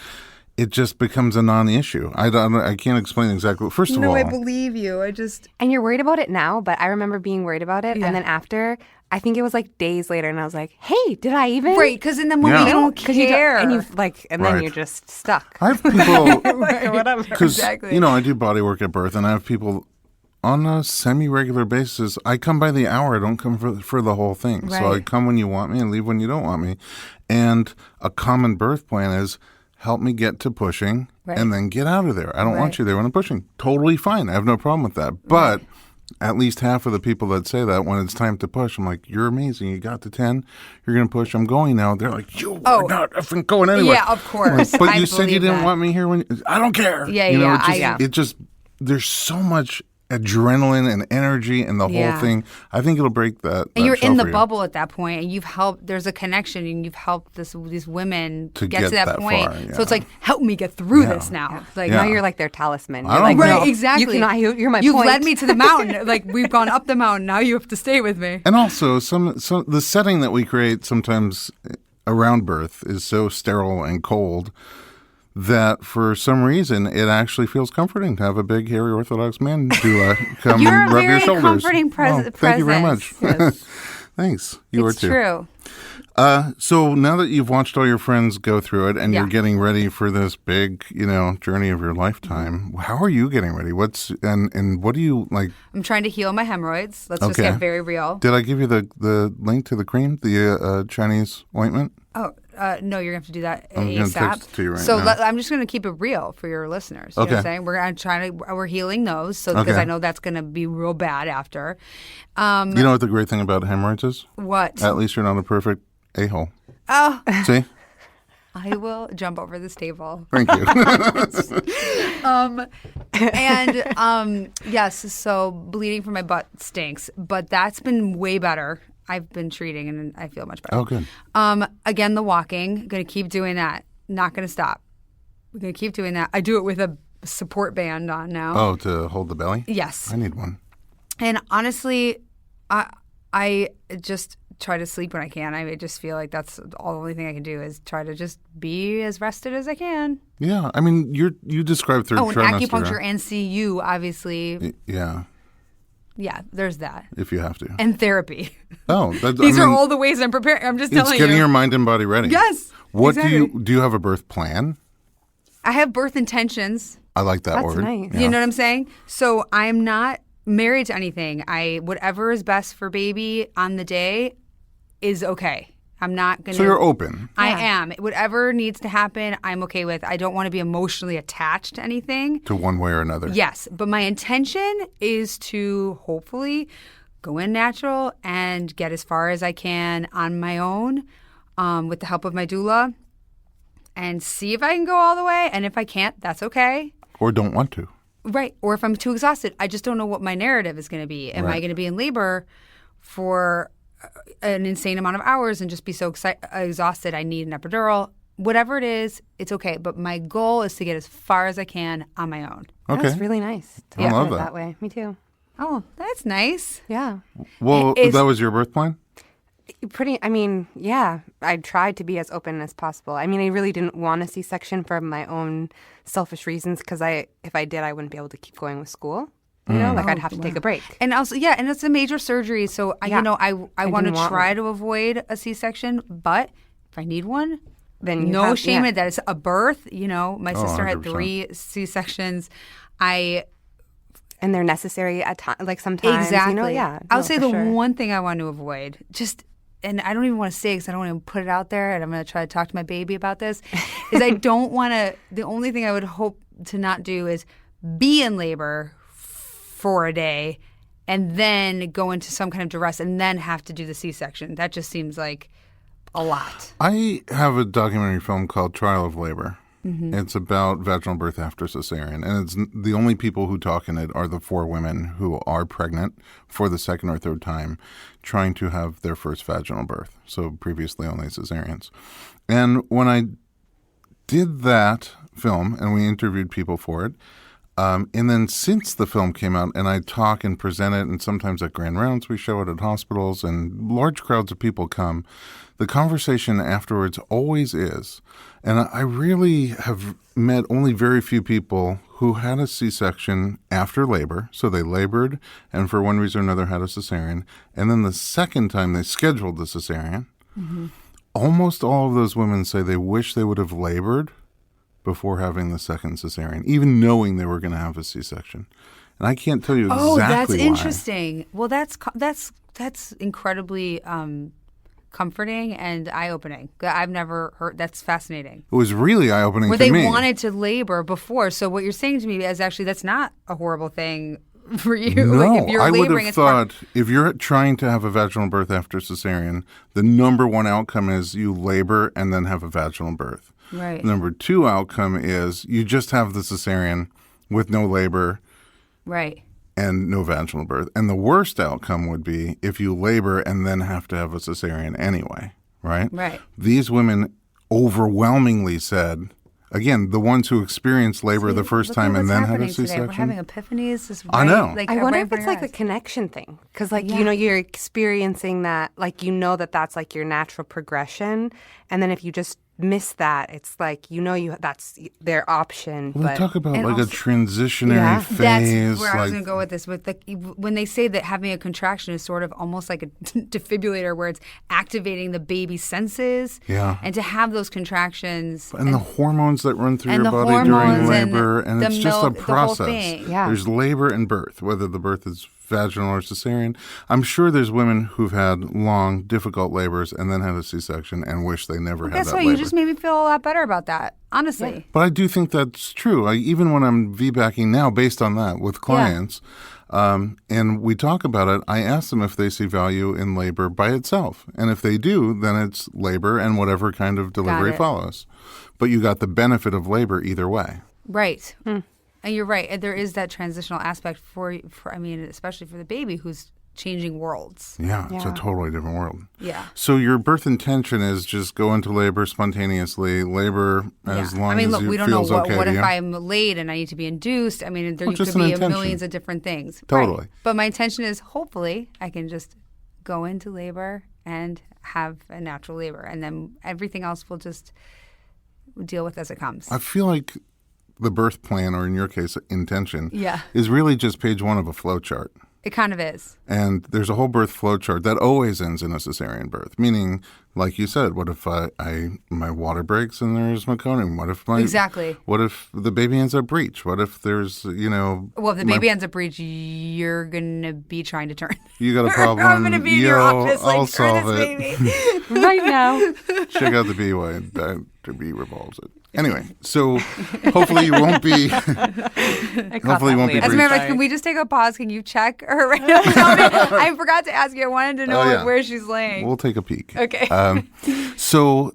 it just becomes a non-issue. I can't explain exactly. First of all, I believe you. And you're worried about it now, but I remember being worried about it, and then after, I think it was like days later, and I was like, "Hey, did I even?" Right, because in the moment you don't care, and then you're just stuck. I have people, whatever. Exactly. I do body work at birth, and I have people on a semi-regular basis. I come by the hour. I don't come for the whole thing. Right. So I come when you want me and leave when you don't want me. And a common birth plan is help me get to pushing and then get out of there. I don't want you there when I'm pushing. Totally fine. I have no problem with that. But at least half of the people that say that when it's time to push, I'm like, you're amazing. You got to 10. You're going to push. I'm going now. They're like, you are not effing going anywhere. Yeah, of course. But you said you didn't want me here when I don't care. Yeah, it just there's so much adrenaline and energy and the whole thing. I think it'll break that. And you're in the you. bubble at that point, and you've helped. There's a connection, and you've helped these women to get to that point. Far, So it's like, help me get through this now. Like now you're like their talisman. I You're don't like, know. no, exactly. You're my You've point. led me to the mountain. Like we've gone up the mountain. Now you have to stay with me. And also, some the setting that we create sometimes around birth is so sterile and cold that for some reason it actually feels comforting to have a big, hairy Orthodox man come You're rub your a very shoulders. comforting presence. Thank you very much. Yes. Thanks. You it's are too. true. So now that you've watched all your friends go through it and Yeah. you're getting ready for this big, journey of your lifetime, how are you getting ready? And what do you like? I'm trying to heal my hemorrhoids. Let's just get very real. Did I give you the link to the cream, the Chinese ointment? Oh, no, you're going to have to do that I'm going to ASAP. text it to you right so now. I'm just going to keep it real for your listeners. You know what I'm saying? We're healing those because I know that's going to be real bad after. You know what the great thing about hemorrhoids is? What? At least you're not a perfect a-hole. Oh. See? I will jump over this table. Thank you. Yes, so bleeding from my butt stinks, but that's been way better. I've been treating and I feel much better. Oh, good. Again, the walking, going to keep doing that. Not going to stop. We're going to keep doing that. I do it with a support band on now. Oh, to hold the belly? Yes. I need one. And honestly, I just try to sleep when I can. I just feel like that's the only thing I can do is try to just be as rested as I can. Yeah. I mean, you described third trimester. And acupuncture and CU, obviously. Yeah. Yeah, there's that. If you have to. And therapy. Oh. These are all the ways I'm preparing. I'm just telling you. It's getting your mind and body ready. Yes. What exactly. do you have a birth plan? I have birth intentions. I like that word. That's nice. Yeah. You know what I'm saying? So I'm not married to anything. Whatever is best for baby on the day is okay. I'm not going to. So you're open. I am. Whatever needs to happen, I'm okay with. I don't want to be emotionally attached to anything. To one way or another. Yes. But my intention is to hopefully go in natural and get as far as I can on my own with the help of my doula and see if I can go all the way. And if I can't, that's okay. Or don't want to. Right. Or if I'm too exhausted, I just don't know what my narrative is going to be. Am I going to be in labor for an insane amount of hours and just be so exhausted I need an epidural? Whatever it is, it's okay. But my goal is to get as far as I can on my own. Okay. That's really nice. To I love put it that. that way. Me too. Oh, that's nice. Yeah. Well, that was your birth plan? Yeah. I tried to be as open as possible. I mean, I really didn't want a C-section for my own selfish reasons because if I did, I wouldn't be able to keep going with school. You know, I'd have to take a break. And also, and it's a major surgery. So, I want to try to avoid a C-section. But if I need one, then no shame in it. That it's a birth. You know, my sister had 100%. 3 C-sections. And they're necessary at times, like sometimes. Exactly. I would say the sure. one thing I want to avoid, and I don't even want to say it because I don't want to put it out there, and I'm going to try to talk to my baby about this, is I don't want to, the only thing I would hope to not do is be in labor for a day and then go into some kind of duress and then have to do the C-section. That just seems like a lot. I have a documentary film called Trial of Labor. It's about vaginal birth after cesarean. And it's the only people who talk in it are the 4 women who are pregnant for the second or third time trying to have their first vaginal birth. So previously only cesareans. And when I did that film and we interviewed people for it, and then since the film came out and I talk and present it, and sometimes at grand rounds we show it at hospitals and large crowds of people come, the conversation afterwards always is, and I really have met only very few people who had a C-section after labor, so they labored and for one reason or another had a cesarean, and then the second time they scheduled the cesarean, almost all of those women say they wish they would have labored before having the second cesarean, even knowing they were going to have a C-section. And I can't tell you exactly why. Oh, that's interesting. Well, that's incredibly comforting and eye-opening. I've never heard. That's fascinating. It was really eye-opening to me. Where they wanted to labor before. So what you're saying to me is actually that's not a horrible thing for you. No, like if you're I would laboring, have thought if you're trying to have a vaginal birth after cesarean, the number one outcome is you labor and then have a vaginal birth. Right. Number 2 outcome is you just have the cesarean with no labor. Right. And no vaginal birth. And the worst outcome would be if you labor and then have to have a cesarean anyway, right? Right. These women overwhelmingly said, again, the ones who experienced labor the first time and then had a C-section. We're having epiphanies. This I know. Like, I wonder right if it's like a connection thing. Because, like, you know, you're experiencing that, like, you know that's like your natural progression. And then if you just miss that, it's like, you know, that's their option. Well, but they talk about like also, a transitionary phase. That's where I was like, going to go with this. With when they say that having a contraction is sort of almost like a defibrillator, where it's activating the baby's senses. Yeah. And to have those contractions. And the hormones that run through and your the body during hormones labor. and And it's the just a milk, the whole process. thing. Yeah. There's labor and birth, whether the birth is vaginal or cesarean. I'm sure there's women who've had long, difficult labors and then had a C-section and wish they never had that Guess what? labor. You just made me feel a lot better about that, honestly. Yeah. But I do think that's true. Even when I'm VBACing now based on that with clients, and we talk about it, I ask them if they see value in labor by itself. And if they do, then it's labor and whatever kind of delivery follows. But you got the benefit of labor either way. Right. And you're right. And there is that transitional aspect for I mean, especially for the baby who's changing worlds. Yeah, it's a totally different world. Yeah. So your birth intention is just go into labor spontaneously, labor as long I mean, as look, it we don't know feels what, okay what to if you. I'm late and I need to be induced. I mean, there Well, could just an be intention. millions of different things. Totally. Right. But my intention is hopefully I can just go into labor and have a natural labor. And then everything else will just deal with as it comes. I feel like the birth plan, or in your case, intention, Yeah. is really just page 1 of a flow chart. It kind of is. And there's a whole birth flow chart that always ends in a cesarean birth. Meaning, like you said, what if my water breaks and there's meconium? What if Exactly. What if the baby ends up breech? What if there's Well, if the baby ends up breech, you're gonna be trying to turn. you got a problem? I'm gonna be in your office like, I'll turn solve this it. baby. right now. Check out the B way. Dr. B revolves it. Anyway, so hopefully you won't be. Hopefully you won't be. As a matter of fact, can we just take a pause? Can you check her right now? I forgot to ask you. I wanted to know where she's laying. We'll take a peek. Okay. So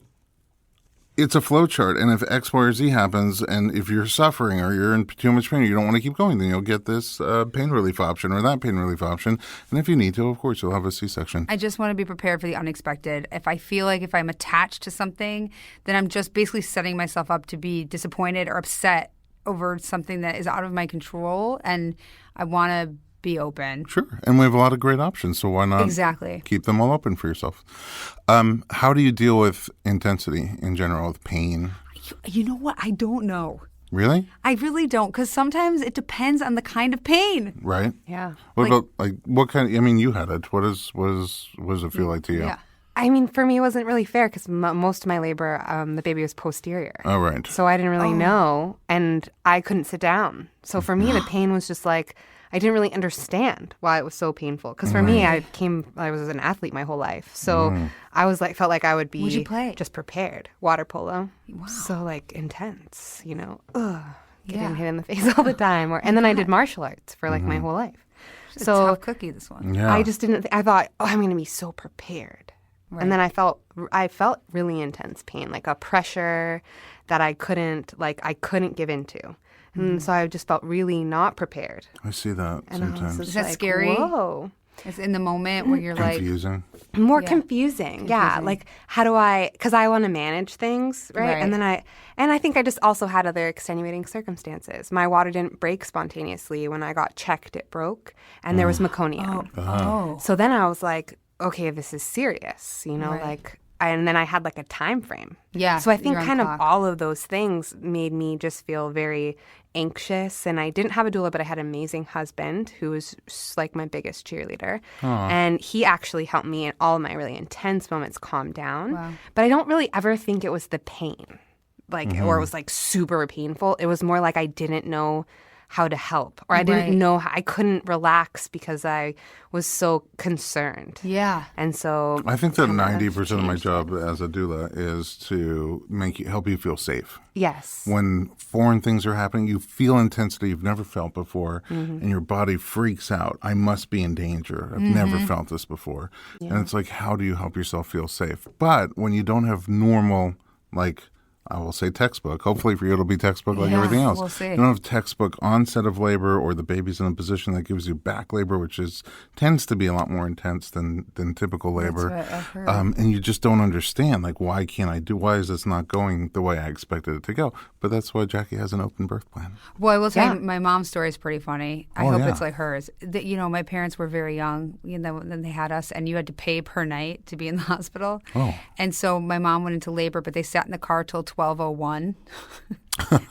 it's a flow chart, and if X, Y, or Z happens, and if you're suffering or you're in too much pain, or you don't want to keep going, then you'll get this pain relief option or that pain relief option. And if you need to, of course, you'll have a C-section. I just want to be prepared for the unexpected. If I feel like if I'm attached to something, then I'm just basically setting myself up to be disappointed or upset over something that is out of my control, and I want to be open. Sure. And we have a lot of great options, so why not Exactly. keep them all open for yourself? How do you deal with intensity in general, with pain? You know what? I don't know. Really? I really don't, because sometimes it depends on the kind of pain. Right? Yeah. What about, what kind of, I mean, you had it. What does it feel like to you? Yeah. I mean, for me, it wasn't really fair because most of my labor, the baby was posterior. Oh, right. So I didn't really know, and I couldn't sit down. So for me, the pain was just like, I didn't really understand why it was so painful. Because for me, I was an athlete my whole life. So I was felt like I would be What'd you play? just prepared. Water polo. Wow. So intense, getting hit in the face all the time. And then I did martial arts for my whole life. It's a tough cookie, this one. Yeah. I just didn't, I thought, I'm going to be so prepared. And then I felt really intense pain, like a pressure that I couldn't give into. And so I just felt really not prepared. I see that And sometimes. Is that scary? Whoa. It's in the moment where you're Confusing. More confusing. Yeah. Like, how do because I want to manage things, right? And then I think I just also had other extenuating circumstances. My water didn't break spontaneously. When I got checked, it broke, and there was meconium. So then I was like, okay, this is serious, and then I had like a time frame. Yeah. So I think you're on kind of clock. all of those things made me just feel very anxious. And I didn't have a doula, but I had an amazing husband who was just like my biggest cheerleader. And he actually helped me in all of my really intense moments calm down. Wow. But I don't really ever think it was the pain, or it was like super painful. It was more like I didn't know how to help, or I didn't know I couldn't relax because I was so concerned. Yeah. And so I think that 90% of my job as a doula is to help you feel safe. Yes. When foreign things are happening, you feel intensity you've never felt before, and your body freaks out. I must be in danger. I've never felt this before. And it's like, how do you help yourself feel safe? But when you don't have normal, I will say textbook. Hopefully for you it'll be textbook like everything else. We'll see. You don't have textbook onset of labor, or the baby's in a position that gives you back labor, which tends to be a lot more intense than typical labor. That's what I've heard. And you just don't understand, why is this not going the way I expected it to go? But that's why Jackie has an open birth plan. Well, I will say my mom's story is pretty funny. I hope yeah. it's like hers. My parents were very young when they had us, and you had to pay per night to be in the hospital. Oh. And so my mom went into labor, but they sat in the car till 12:01.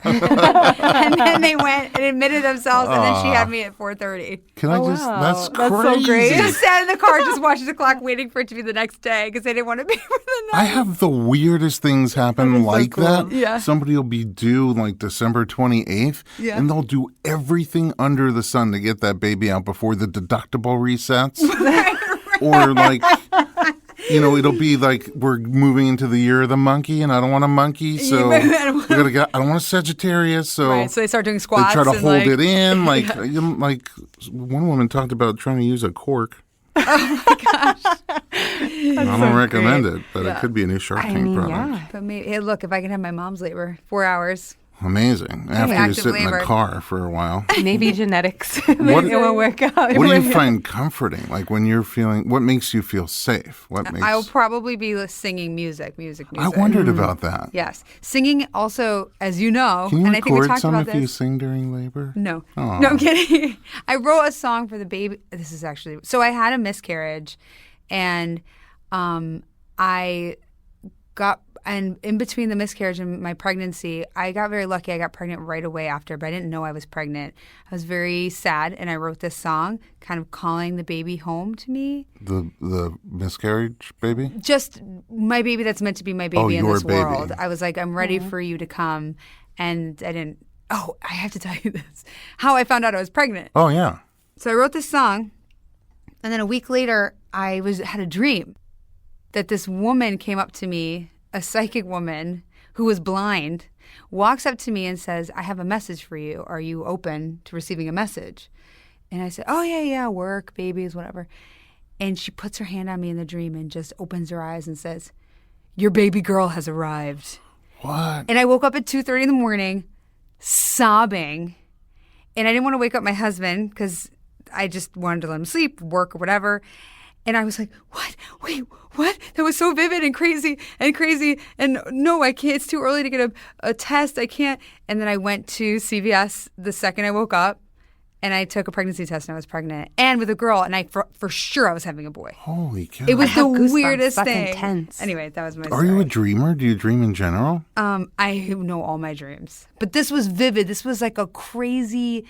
And then they went and admitted themselves, and then she had me at 4:30. Can I just? wow. That's That's crazy. so great. Just sat in the car, just watching the clock, waiting for it to be the next day because they didn't want to be for the night. I have the weirdest things happen like that. Yeah. Somebody will be due December 28th, and they'll do everything under the sun to get that baby out before the deductible resets. Or it'll be we're moving into the year of the monkey, and I don't want a monkey, so I don't want a Sagittarius, so Right, so they start doing squats. they try to and hold it in. One woman talked about trying to use a cork. I don't recommend it, but it could be a new Shark Tank product. Yeah. But maybe, hey, look, if I can have my mom's labor, 4 hours. Amazing. After you active sit in labor. the car for a while. Maybe genetics. What- it will work out. What do you find comforting? When you're feeling, what makes you feel safe? I'll probably be singing music. I wondered about that. Yes. Singing also, as you know, Can you and I think we record talked some about if you this. sing during labor? No. Aw. No, I'm kidding. I wrote a song for the baby. This is actually, so I had a miscarriage, and I got, and in between the miscarriage and my pregnancy, I got very lucky. I got pregnant right away after, but I didn't know I was pregnant. I was very sad, and I wrote this song kind of calling the baby home to me. The miscarriage baby? Just my baby that's meant to be my baby in your this baby. world. I was like, I'm ready for you to come. And I didn't, I have to tell you this, how I found out I was pregnant. Oh, yeah. So I wrote this song, and then a week later, I had a dream that this woman came up to me, a psychic woman who was blind, walks up to me and says, I have a message for you. Are you open to receiving a message? And I said, oh, yeah, work, babies, whatever. And she puts her hand on me in the dream and just opens her eyes and says, your baby girl has arrived. What? And I woke up at 2:30 in the morning sobbing. And I didn't want to wake up my husband because I just wanted to let him sleep, work or whatever. And I was like, what? Wait, what? That was so vivid and crazy. And no, I can't. It's too early to get a test. I can't. And then I went to CVS the second I woke up, and I took a pregnancy test, and I was pregnant. And with a girl, and for sure I was having a boy. Holy cow. It was have the goosebumps. weirdest That's thing. intense. Anyway, that was my Are story. you a dreamer? Do you dream in general? I know all my dreams. But this was vivid. This was like a crazy,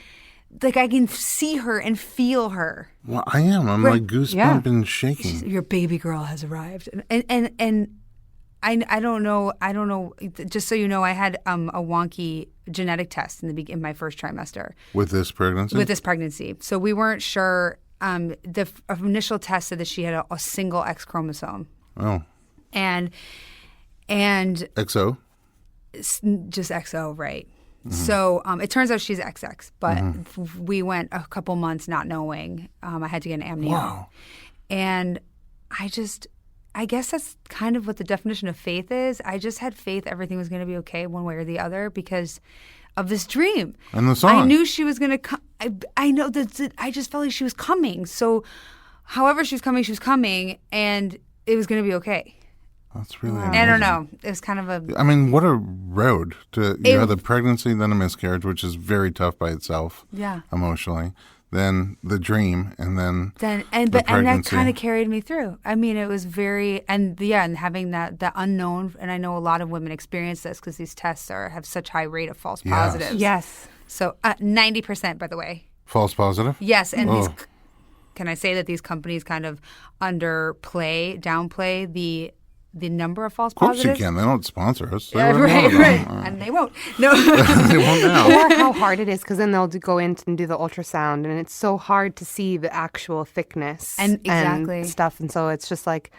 I can see her and feel her. Well, I am. I'm goosebump and shaking. Your baby girl has arrived. And I don't know. Just so you know, I had a wonky genetic test in my first trimester With this pregnancy? So we weren't sure. The initial test said that she had a single X chromosome. Oh. And XO? just XO, right? So it turns out she's XX, but we went a couple months not knowing. I had to get an amnio. Wow. And I guess that's kind of what the definition of faith is. I just had faith everything was going to be okay one way or the other because of this dream. And the song. I knew she was going to come. I know that I just felt like she was coming. So however she was coming, and it was going to be okay. That's really amazing. I don't know. It was kind of a... I mean, what a road. You had the pregnancy, then a miscarriage, which is very tough by itself. Yeah. Emotionally. Then the dream, and then the and pregnancy. that kind of carried me through. I mean, it was very... And having that unknown, and I know a lot of women experience this because these tests have such high rate of false positives. Yes. So 90%, by the way. False positive? Yes, and can I say that these companies kind of downplay the number of false positives? Of course you can. They don't sponsor us. Right. And they won't. No. They won't now. Or how hard it is, because then they'll go in and do the ultrasound, and it's so hard to see the actual thickness and stuff. And so it's just like,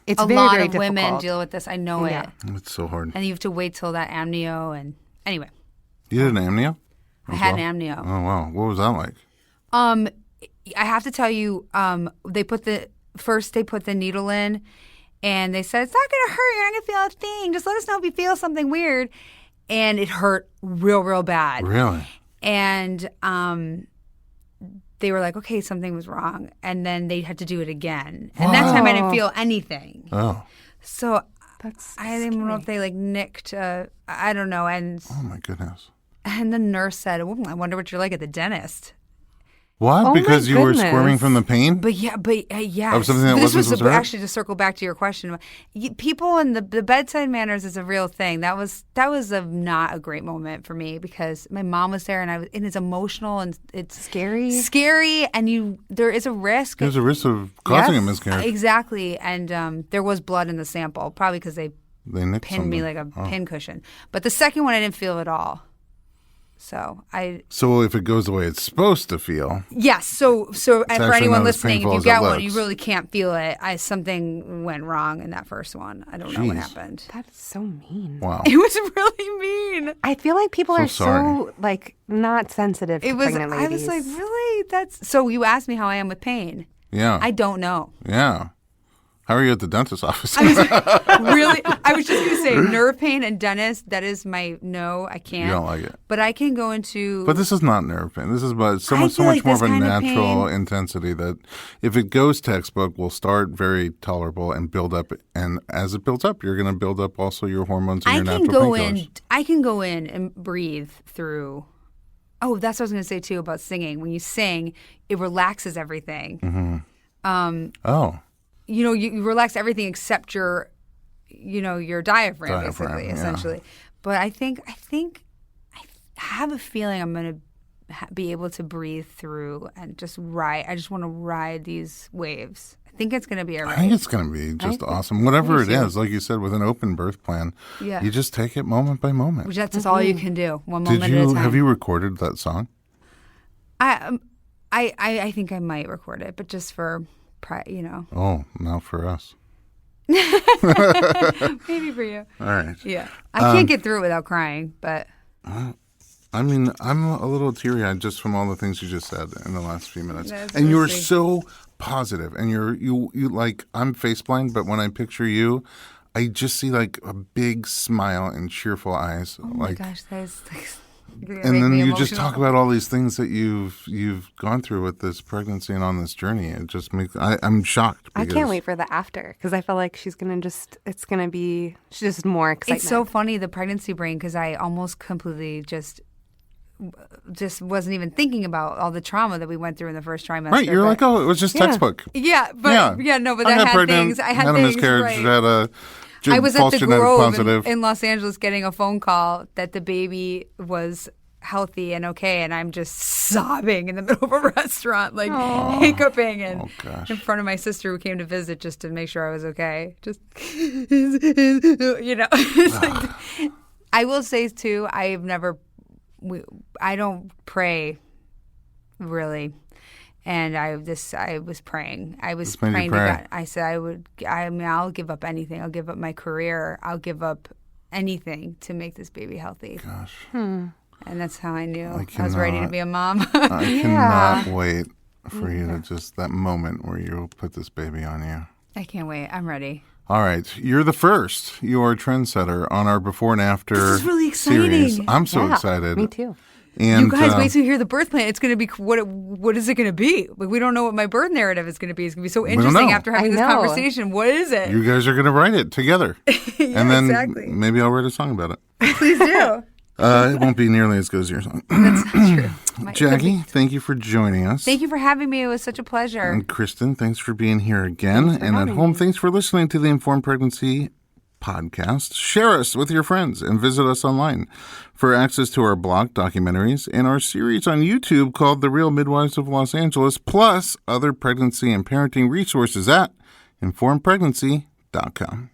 it's a very, lot very of difficult. women deal with this. I know it. It's so hard. And you have to wait till that amnio. And anyway. You did an amnio? I had an amnio. Oh, wow. What was that like? I have to tell you, they put the needle in, and they said, it's not going to hurt. You're not going to feel a thing. Just let us know if you feel something weird. And it hurt real, real bad. Really? And they were like, okay, something was wrong. And then they had to do it again. And that time I didn't feel anything. Oh. So That's I didn't know if they nicked, I don't know. And Oh, my goodness. the nurse said, I wonder what you're like at the dentist. What? Oh, Because my you were goodness. squirming from the pain? But yeah. Of something that this wasn't supposed to hurt? actually to circle back to your question. People and the bedside manners is a real thing. That was not a great moment for me because my mom was there and it's emotional and it's scary and there is a risk. There's a risk of causing a miscarriage. Exactly, and there was blood in the sample, probably because they nicked pinned me like a pin cushion. But the second one I didn't feel at all. So if it goes the way it's supposed to feel. Yes. So and for actually anyone not as listening, if painful you as it get one, looks. you really can't feel it. Something went wrong in that first one. I don't know what Jeez. happened. That is so mean. Wow. It was really mean. I feel like people So are sorry. so not sensitive to pregnant I ladies. was like, really? That's so. You asked me how I am with pain. Yeah. I don't know. Yeah. How are you at the dentist's office? Really? I was just going to say nerve pain and dentist. That is my no. I can't. You don't like it. But I can go into. But this is not nerve pain. This is so I much feel like more of this a kind of natural pain- intensity that if it goes textbook will start very tolerable and build up. And as it builds up, you're going to build up also your hormones and your natural painkillers. I can go in and breathe through. Oh, that's what I was going to say too about singing. When you sing, it relaxes everything. Oh. You relax everything except your diaphragm, basically, yeah. essentially. But I have a feeling I'm going to be able to breathe through and just ride. I just want to ride these waves. I think it's going to be all right. I think it's going to be just awesome. Whatever it is, like you said, with an open birth plan, you just take it moment by moment. Which that's all you can do, one moment at a time. Have you recorded that song? I think I might record it, but just for, Oh, not for us. maybe for you. All right. Yeah. I can't get through it without crying, but. I mean, I'm a little teary-eyed just from all the things you just said in the last few minutes. That's And you were sweet. so positive, and you like, I'm faceblind, but when I picture you, I just see like a big smile and cheerful eyes. Oh my gosh, that's. And then you just talk about all these things that you've gone through with this pregnancy and on this journey. It just makes I'm shocked. I can't wait for the after because I feel like she's gonna be just more excitement. It's so funny, the pregnancy brain, because I almost completely just wasn't even thinking about all the trauma that we went through in the first trimester. Right, you're like, oh, it was just textbook. Yeah, but no, but I I got had pregnant, things. I had a things. miscarriage, Right. had a I was at false the genetic Grove positive. in Los Angeles getting a phone call that the baby was healthy and okay, and I'm just sobbing in the middle of a restaurant, like hiccuping and in front of my sister who came to visit just to make sure I was okay. Just, it's like, I will say too, I don't pray really. And I was praying. I was praying to God. I said I'll give up anything. I'll give up my career. I'll give up anything to make this baby healthy. Gosh. And that's how I knew I was cannot- ready to be a mom. I cannot wait for you to just that moment where you'll put this baby on you. I can't wait. I'm ready. All right. You're the first. You're a trendsetter on our before and after This is really exciting. series. I'm so excited. Me too. And You guys wait till you hear the birth plan. It's going to be, what is it going to be? Like, we don't know what my birth narrative is going to be. It's going to be so don't interesting know. after having I this know. conversation. What is it? you guys are going to write it together. Yeah, and then exactly. maybe I'll write a song about it. Please do. It won't be nearly as good as your song. That's not true. Jackie, thank you for joining us. Thank you for having me. It was such a pleasure. And Kristen, thanks for being here again. And at home, thanks for listening to the Informed Pregnancy podcast. Share us with your friends and visit us online for access to our blog, documentaries, and our series on YouTube called The Real Midwives of Los Angeles, plus other pregnancy and parenting resources at informedpregnancy.com.